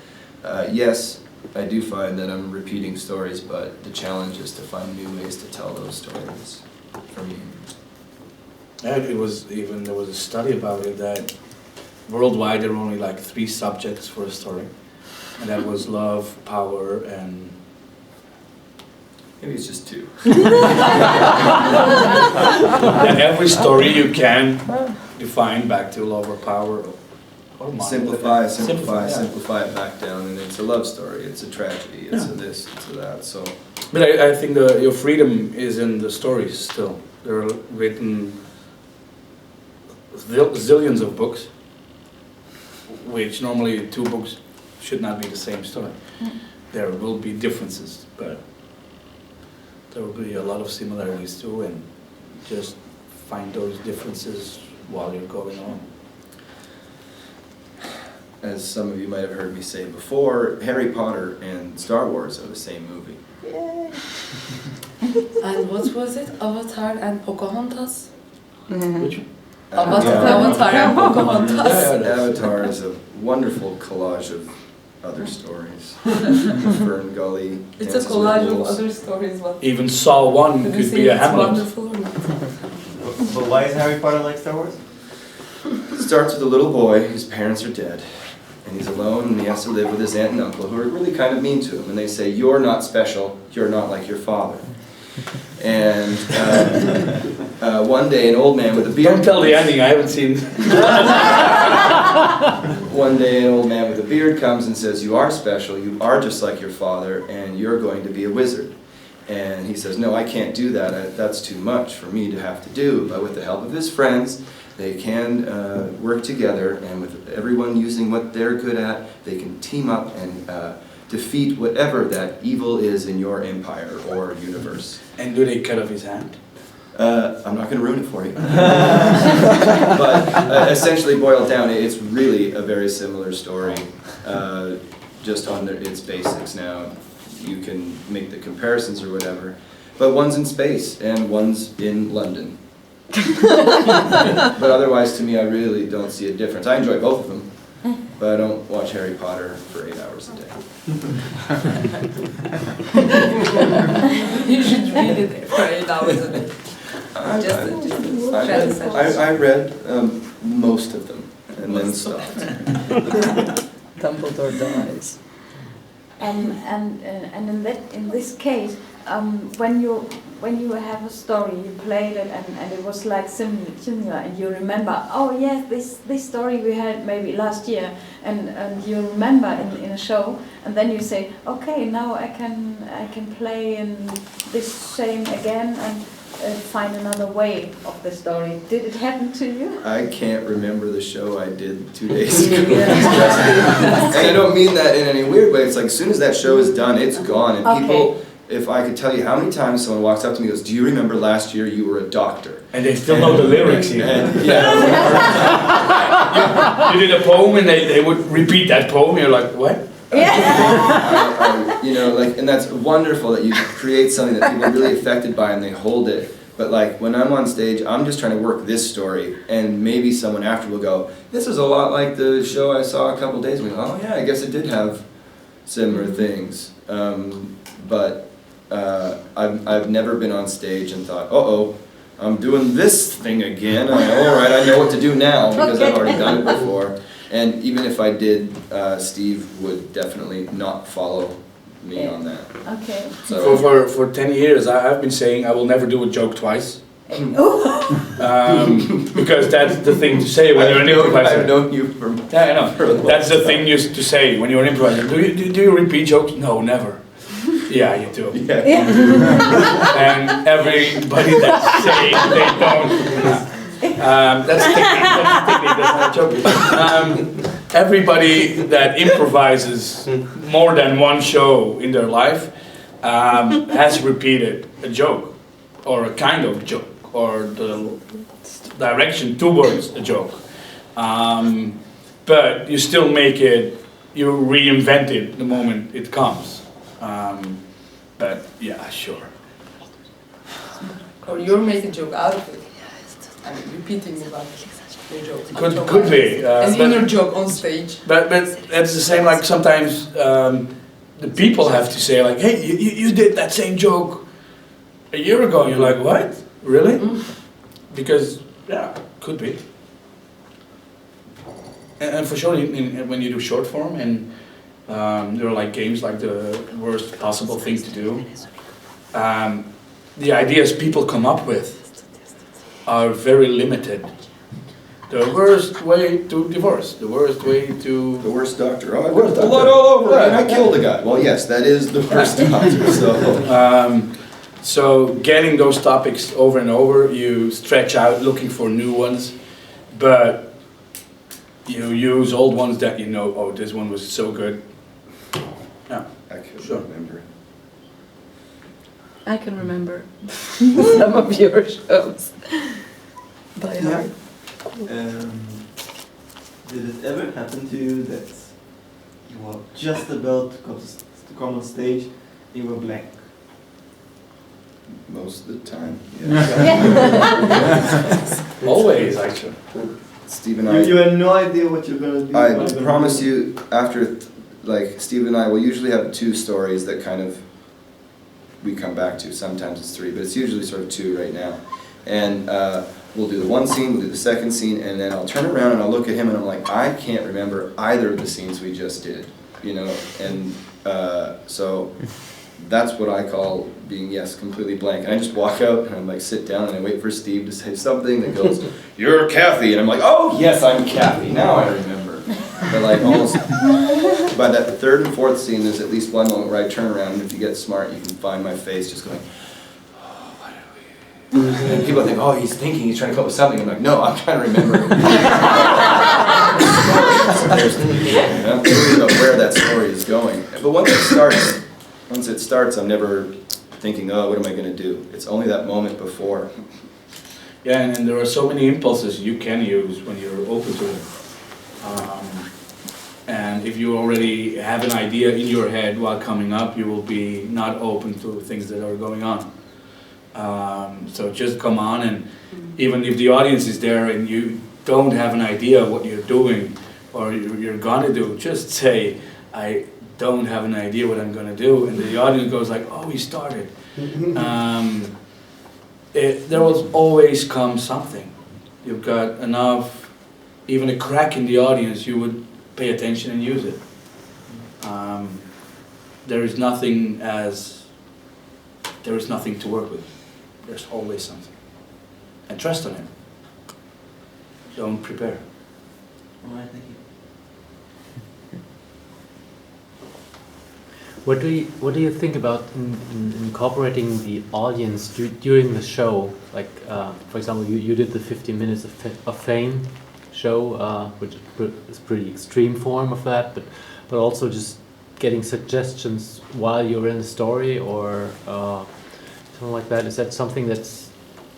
yes, I do find that I'm repeating stories, but the challenge is to find new ways to tell those stories for me. And there was a study about it that worldwide there were only like 3 subjects for a story. And that was love, power, and... Maybe it's just 2. And every story you can define back to love or power or money. Simplify Yeah. it back down, and it's a love story, it's a tragedy, it's a this, it's a that, so... But I think your freedom is in the stories still. There are written zillions of books, which normally 2 books should not be the same story. There will be differences, but there will be a lot of similarities too, and just find those differences while you're going on. As some of you might have heard me say before, Harry Potter and Star Wars are the same movie. And what was it? Avatar and Pocahontas? Which one? Avatar and Pocahontas. Avatar is a wonderful collage of other stories. Fern Gully. It's Dances a collage with of Wolves. other stories. But Even Saw 1 do you could think be a it's Hamlet. wonderful or not? But why is Harry Potter like Star Wars? It starts with a little boy whose parents are dead. And he's alone and he has to live with his aunt and uncle who are really kind of mean to him. And they say, "You're not special, you're not like your father." And one day an old man with a beard... Don't tell the ending, I haven't seen. One day an old man with a beard comes and says, "You are special, you are just like your father, and you're going to be a wizard." And he says, "No, I can't do that. That's too much for me to have to do." But with the help of his friends, they can work together, and with everyone using what they're good at, they can team up and defeat whatever that evil is in your empire or universe. And do they cut off his hand? I'm not going to ruin it for you. But essentially boiled down, it's really a very similar story, just on its basics now. You can make the comparisons or whatever, but one's in space and one's in London. But otherwise, to me, I really don't see a difference. I enjoy both of them, but I don't watch Harry Potter for 8 hours a day. You should read it for 8 hours a day. I read most of them and then stopped. Dumbledore dies. And in this case, when you have a story, you played it and it was like similar, and you remember, oh yes, this story we had maybe last year, and you remember in a show, and then you say, okay, now I can play in this same again and find another way of the story. Did it happen to you? I can't remember the show I did 2 days ago. And I don't mean that in any weird way. It's like as soon as that show is done, it's gone. And people, if I could tell you how many times someone walks up to me and goes, "Do you remember last year you were a doctor?" And they still know the lyrics even. And, yeah. You did a poem and they would repeat that poem, you're like, what? You know, like, and that's wonderful that you create something that people are really affected by and they hold it. But like when I'm on stage, I'm just trying to work this story, and maybe someone after will go, "This is a lot like the show I saw a couple days ago." Oh yeah, I guess it did have similar things. But I've never been on stage and thought, "Uh-oh, I'm doing this thing again. All right, I know what to do now because I've already done it before." And even if I did, Steve would definitely not follow me on that. Okay. So For 10 years, I've been saying I will never do a joke twice. Because that's the thing to say when you're an improviser. I've known you for Yeah, I know. That's the thing to say when you're an improviser. Do you repeat jokes? No, never. Yeah, you do. Yeah. And everybody that's saying they don't. That's technique. That's not a joke. Everybody that improvises more than one show in their life has repeated a joke, or a kind of joke, or the direction towards a joke. But you still make it, you reinvent it the moment it comes. But yeah, sure. Or you're making a joke out of it. I mean, repeating about your joke. Could be. An inner joke on stage. But it's the same, like sometimes the people have to say like, hey, you did that same joke a year ago. And you're like, what? Really? Because, yeah, could be. And for sure, when you do short form, and there are like games like the worst possible thing to do, the ideas people come up with are very limited. The worst way to divorce, the worst way to... The worst doctor. Oh, I got blood all over and I killed a guy. Well, yes, that is the worst doctor, so... So getting those topics over and over, you stretch out looking for new ones, but you use old ones that you know, oh, this one was so good. Yeah, I can Sure. remember. I can remember some of your shows by heart. Did it ever happen to you that you were just about to come on stage, you were blank? Most of the time, yeah. always actually. Steve and I... You had no idea what you're gonna do. I promise you, after, like, Steve and I will usually have 2 stories that kind of we come back to. Sometimes it's 3, but it's usually sort of 2 right now. And we'll do the one scene, we'll do the second scene, and then I'll turn around and I'll look at him and I'm like, I can't remember either of the scenes we just did, you know? And so that's what I call being, yes, completely blank. And I just walk out and I'm like, sit down and I wait for Steve to say something that goes, you're Kathy. And I'm like, oh, yes, I'm Kathy. Now I remember. But like almost, by that 3rd and 4th scene, there's at least one moment where I turn around and if you get smart, you can find my face just going, oh, what did we... And people think, oh, he's thinking, he's trying to come up with something. I'm like, no, I'm trying to remember. I'm curious about where that story is going. But once it starts, I'm never thinking, oh, what am I going to do? It's only that moment before. Yeah, and there are so many impulses you can use when you're open to them. And if you already have an idea in your head while coming up, you will be not open to things that are going on. So just come on, and even if the audience is there and you don't have an idea of what you're doing or you're gonna do, just say, I don't have an idea what I'm gonna do, and the audience goes like, oh, he started. There will always come something. You've got enough, even a crack in the audience, you would pay attention and use it. There is nothing to work with. There's always something. And trust on him. Don't prepare. All right, thank you. What do you think about incorporating the audience during the show? Like, for example, you did the 15 Minutes of Fame show, which is pretty extreme form of that, but also just getting suggestions while you're in the story or something like that. Is that something that's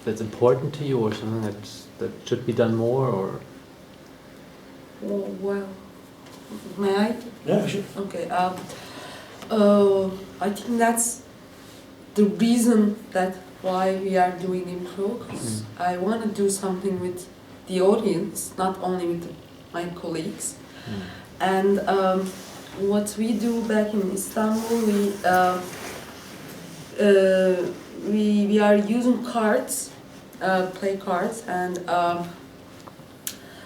important to you, or something that should be done more, or? Well, may I? Yeah, sure. Okay. I think that's the reason that why we are doing Impro, because I want to do something with the audience, not only with my colleagues. And what we do back in Istanbul, we are using cards, play cards, and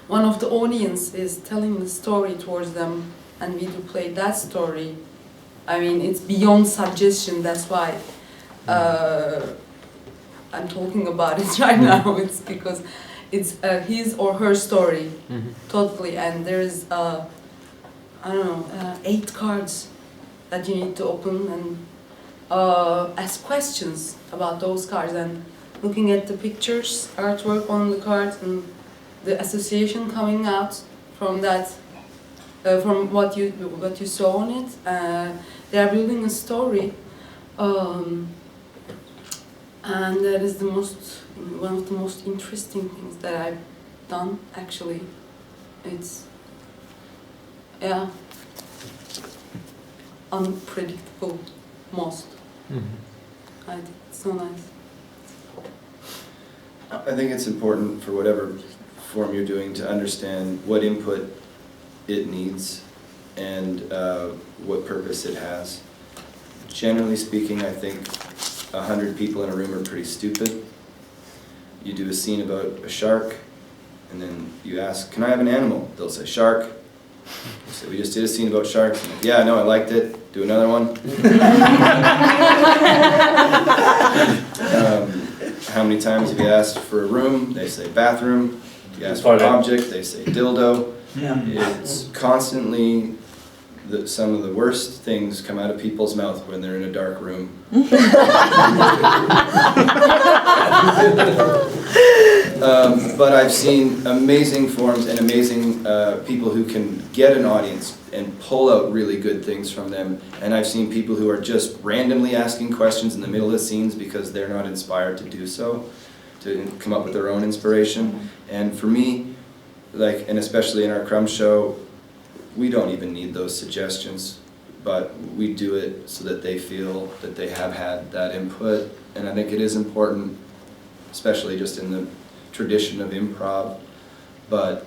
one of the audience is telling the story towards them, and we do play that story. I mean, it's beyond suggestion, that's why I'm talking about it right now. It's because it's his or her story, totally, and there's, I don't know, 8 cards that you need to open and ask questions about those cards, and looking at the pictures, artwork on the cards, and the association coming out from that, from what you saw on it. They are building a story, and that is one of the most interesting things that I've done. Actually, it's unpredictable most. I think it's so nice. I think it's important for whatever form you're doing to understand what input it needs and what purpose it has. generally speaking, I think 100 people in a room are pretty stupid. You do a scene about a shark, and then you ask, can I have an animal? They'll say, shark. You say, we just did a scene about sharks. And like, yeah, no, I liked it. Do another one. How many times have you asked for a room? They say bathroom. You ask for an object, they say dildo. It's constantly some of the worst things come out of people's mouth when they're in a dark room. But I've seen amazing forms and amazing people who can get an audience and pull out really good things from them. And I've seen people who are just randomly asking questions in the middle of the scenes because they're not inspired to do so, to come up with their own inspiration. And for me, like, and especially in our Crumbs show, we don't even need those suggestions, but we do it so that they feel that they have had that input. And I think it is important, especially just in the tradition of improv, but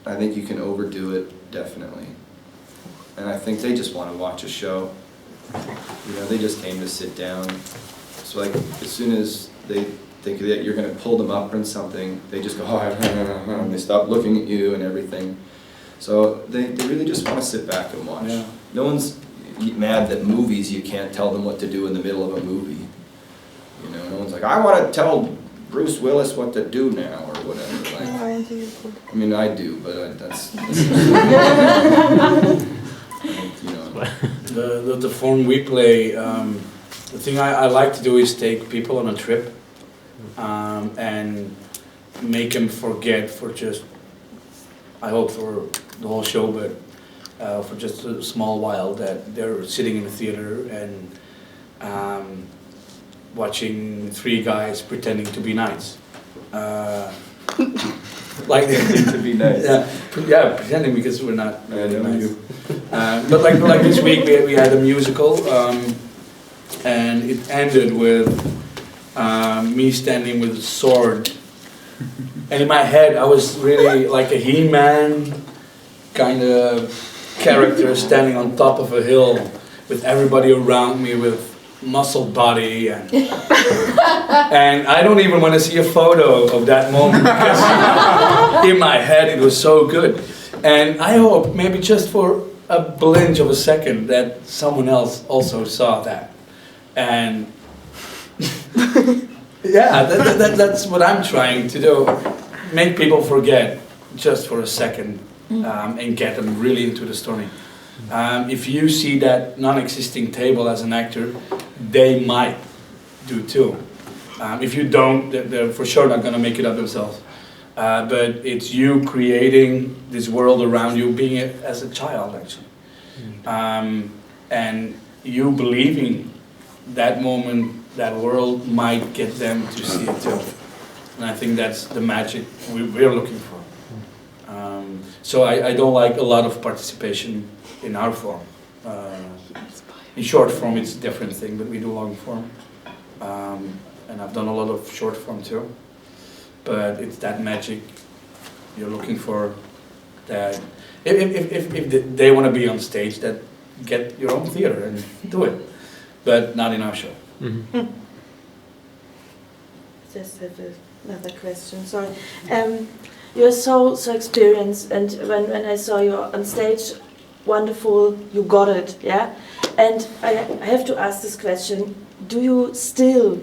I think you can overdo it, definitely. And I think they just want to watch a show. You know, they just came to sit down. So like, as soon as they think that you're going to pull them up on something, they just go, oh, and they stop looking at you and everything. So they really just want to sit back and watch. Yeah. No one's mad that movies, you can't tell them what to do in the middle of a movie. You know, no one's like, I want to tell Bruce Willis what to do now, or whatever. Like, I mean, I do, but that's you know. The form we play, the thing I like to do is take people on a trip and make them forget for just, I hope for the whole show, but for just a small while, that they're sitting in a theater and watching three guys pretending to be nice. Like to be nice. Yeah, pretending, because we're not really nice. But like this week we had a musical, and it ended with me standing with a sword. And in my head I was really like a He-Man kind of character standing on top of a hill with everybody around me with muscle body, and I don't even want to see a photo of that moment, because in my head it was so good. And I hope maybe just for a blink of a second that someone else also saw that. And yeah, that's what I'm trying to do. Make people forget just for a second, and get them really into the story. If you see that non-existing table as an actor, they might do too. If you don't, they're for sure not going to make it up themselves. But it's you creating this world around you, being it as a child, actually. And you believing that moment, that world might get them to see it too. And I think that's the magic we're looking for. So I don't like a lot of participation in our form. In short form it's a different thing, but we do long form. And I've done a lot of short form too. But it's that magic you're looking for, that if they want to be on stage, that get your own theater and do it. But not in our show. Mm-hmm. Just have another question, sorry. You're so experienced, and when I saw you on stage, wonderful, you got it, yeah? And I have to ask this question, do you still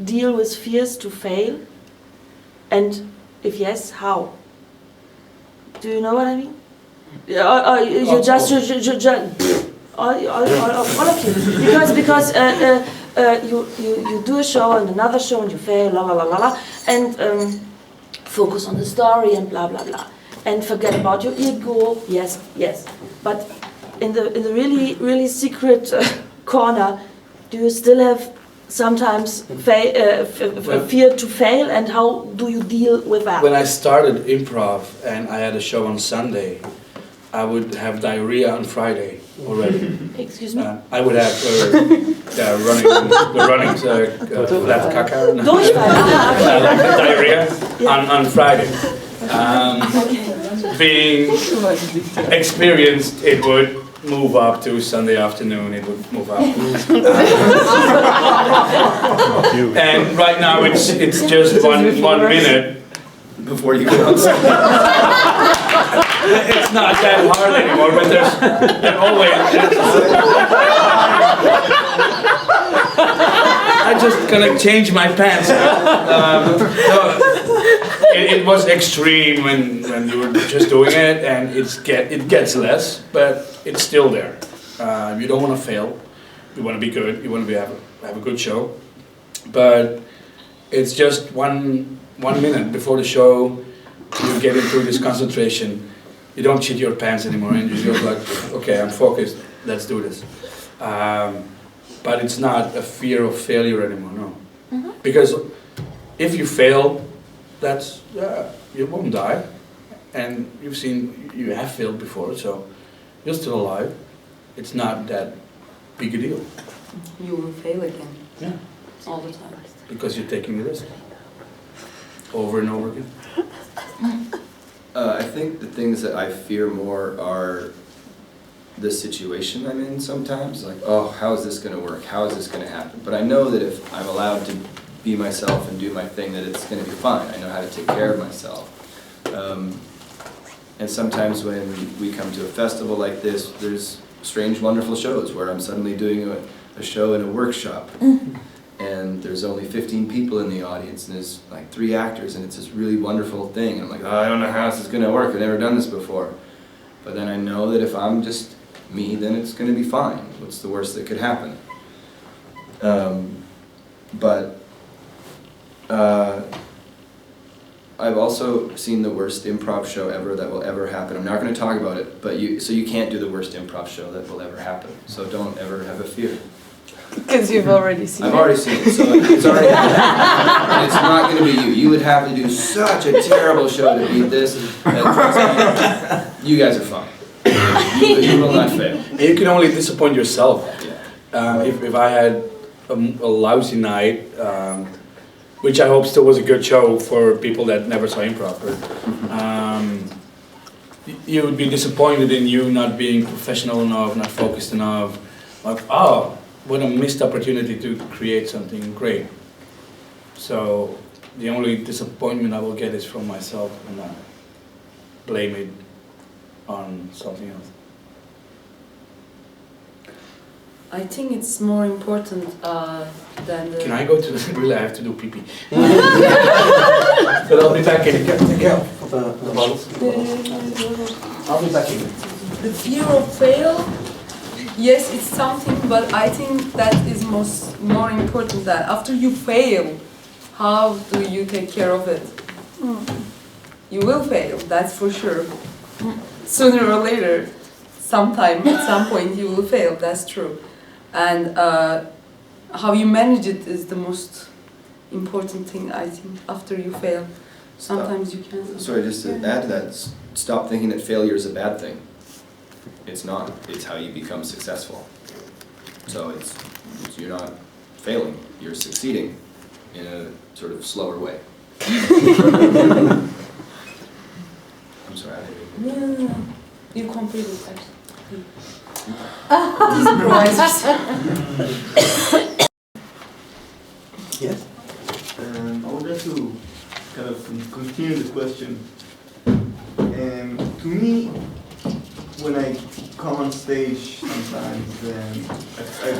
deal with fears to fail? And if yes, how? Do you know what I mean? Or you just all of you, because you do a show and another show and you fail, la la la la la, and focus on the story and blah blah blah, and forget about your ego. Yes, but in the really secret corner, do you still have sometimes fear to fail, and how do you deal with that? When I started improv and I had a show on Sunday, I would have diarrhea on Friday already. Excuse me? I would have running flat caca. Diarrhea on Friday. Being experienced, it would move up to Sunday afternoon, it would move up. And right now it's just one minute Before you go on stage. It's not that hard anymore, but there's always. I just gonna change my pants. So it was extreme when you were just doing it, and it gets less, but it's still there. You don't want to fail. You want to be good. You want to have a good show, but it's just one minute before the show. You get into this concentration. You don't shit your pants anymore, and you're just like, okay, I'm focused. Let's do this. But it's not a fear of failure anymore, no. Because if you fail, you won't die, and you have failed before, so you're still alive. It's not that big a deal. You will fail again. Yeah. All the time. Because you're taking the risk. Over and over again. I think the things that I fear more are the situation I'm in sometimes. Like, oh, how is this going to work? How is this going to happen? But I know that if I'm allowed to be myself and do my thing, that it's going to be fine. I know how to take care of myself. And sometimes when we come to a festival like this, there's strange, wonderful shows where I'm suddenly doing a show in a workshop. And there's only 15 people in the audience, and there's like 3 actors, and it's this really wonderful thing. And I'm like, oh, I don't know how this is going to work. I've never done this before. But then I know that if I'm just me, then it's going to be fine. What's the worst that could happen? I've also seen the worst improv show ever that will ever happen. I'm not going to talk about it, but so you can't do the worst improv show that will ever happen. So don't ever have a fear. Because you've already seen it. I've already seen it, so it's already happened. And it's not going to be you. You would have to do such a terrible show to beat this. You guys are fine. You will not fail. You can only disappoint yourself. Yeah. If I had a lousy night, which I hope still was a good show for people that never saw improv, you would be disappointed in you not being professional enough, not focused enough. Like, oh, what a missed opportunity to create something great. So the only disappointment I will get is from myself, and not blame it on something else. I think it's more important than the... Can I go to the... Really, I have to do pee-pee. But I'll be back in. Take care of the bottles. I'll be back in. The fear of fail, yes, it's something, but I think that is more important that after you fail, how do you take care of it? You will fail, that's for sure. Sooner or later, sometime, at some point, you will fail, that's true. And how you manage it is the most important thing, I think, after you fail. Sometimes you can. Sorry, just to add to that, stop thinking that failure is a bad thing. It's not. It's how you become successful. So it's you're not failing, you're succeeding in a sort of slower way. I'm sorry, I didn't mean No. You completed actually. Yes? I would like to kind of continue the question. To me, when I come on stage sometimes, I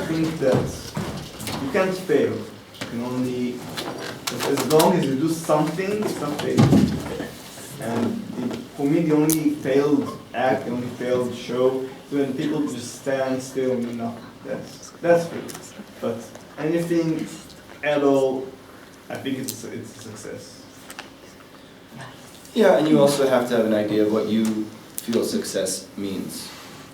think that you can't fail. You can only, as long as you do something, it's not failure. And for me, the only failed act, the only failed show, is when people just stand still and no, that's failure. But anything at all, I think it's a success. Yeah, and you also have to have an idea of what you feel success means,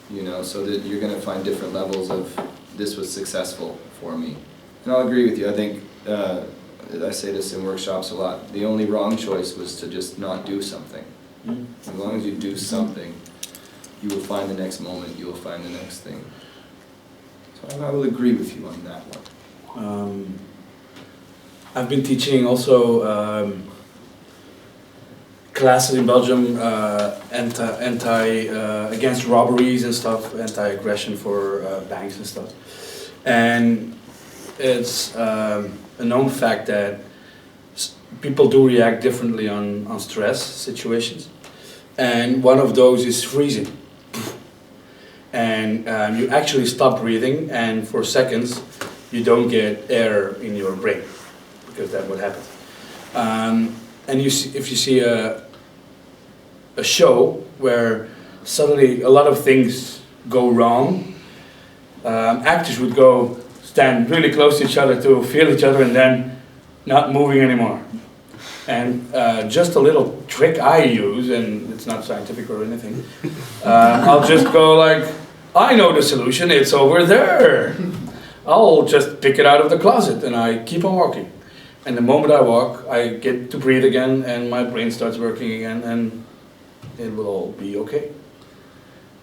you know, so that you're going to find different levels of this was successful for me. And I'll agree with you. I think, I say this in workshops a lot, the only wrong choice was to just not do something. As long as you do something, you will find the next moment, you will find the next thing. So I will agree with you on that one. I've been teaching also classes in Belgium, against robberies and stuff, anti-aggression for banks and stuff. And it's a known fact that people do react differently on stress situations. And one of those is freezing. And you actually stop breathing, and for seconds you don't get air in your brain, because that's what happens. And if you see a show where suddenly a lot of things go wrong, actors would go stand really close to each other to feel each other and then not moving anymore. And just a little trick I use, and it's not scientific or anything, I'll just go like, I know the solution, it's over there. I'll just pick it out of the closet and I keep on walking. And the moment I walk, I get to breathe again and my brain starts working again, and it will all be okay.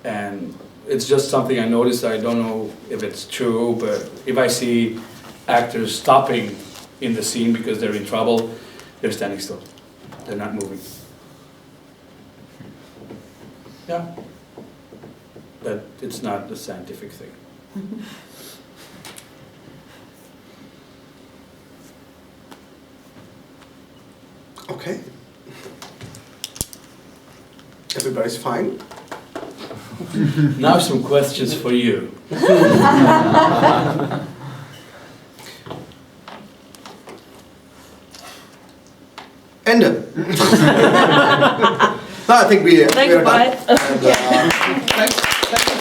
And it's just something I noticed. I don't know if it's true, but if I see actors stopping in the scene because they're in trouble, they're standing still. They're not moving. Yeah. But it's not a scientific thing. Okay. Everybody's fine? Now some questions for you. Ende. No, I think we. Thanks, we're done. bye. And, thanks.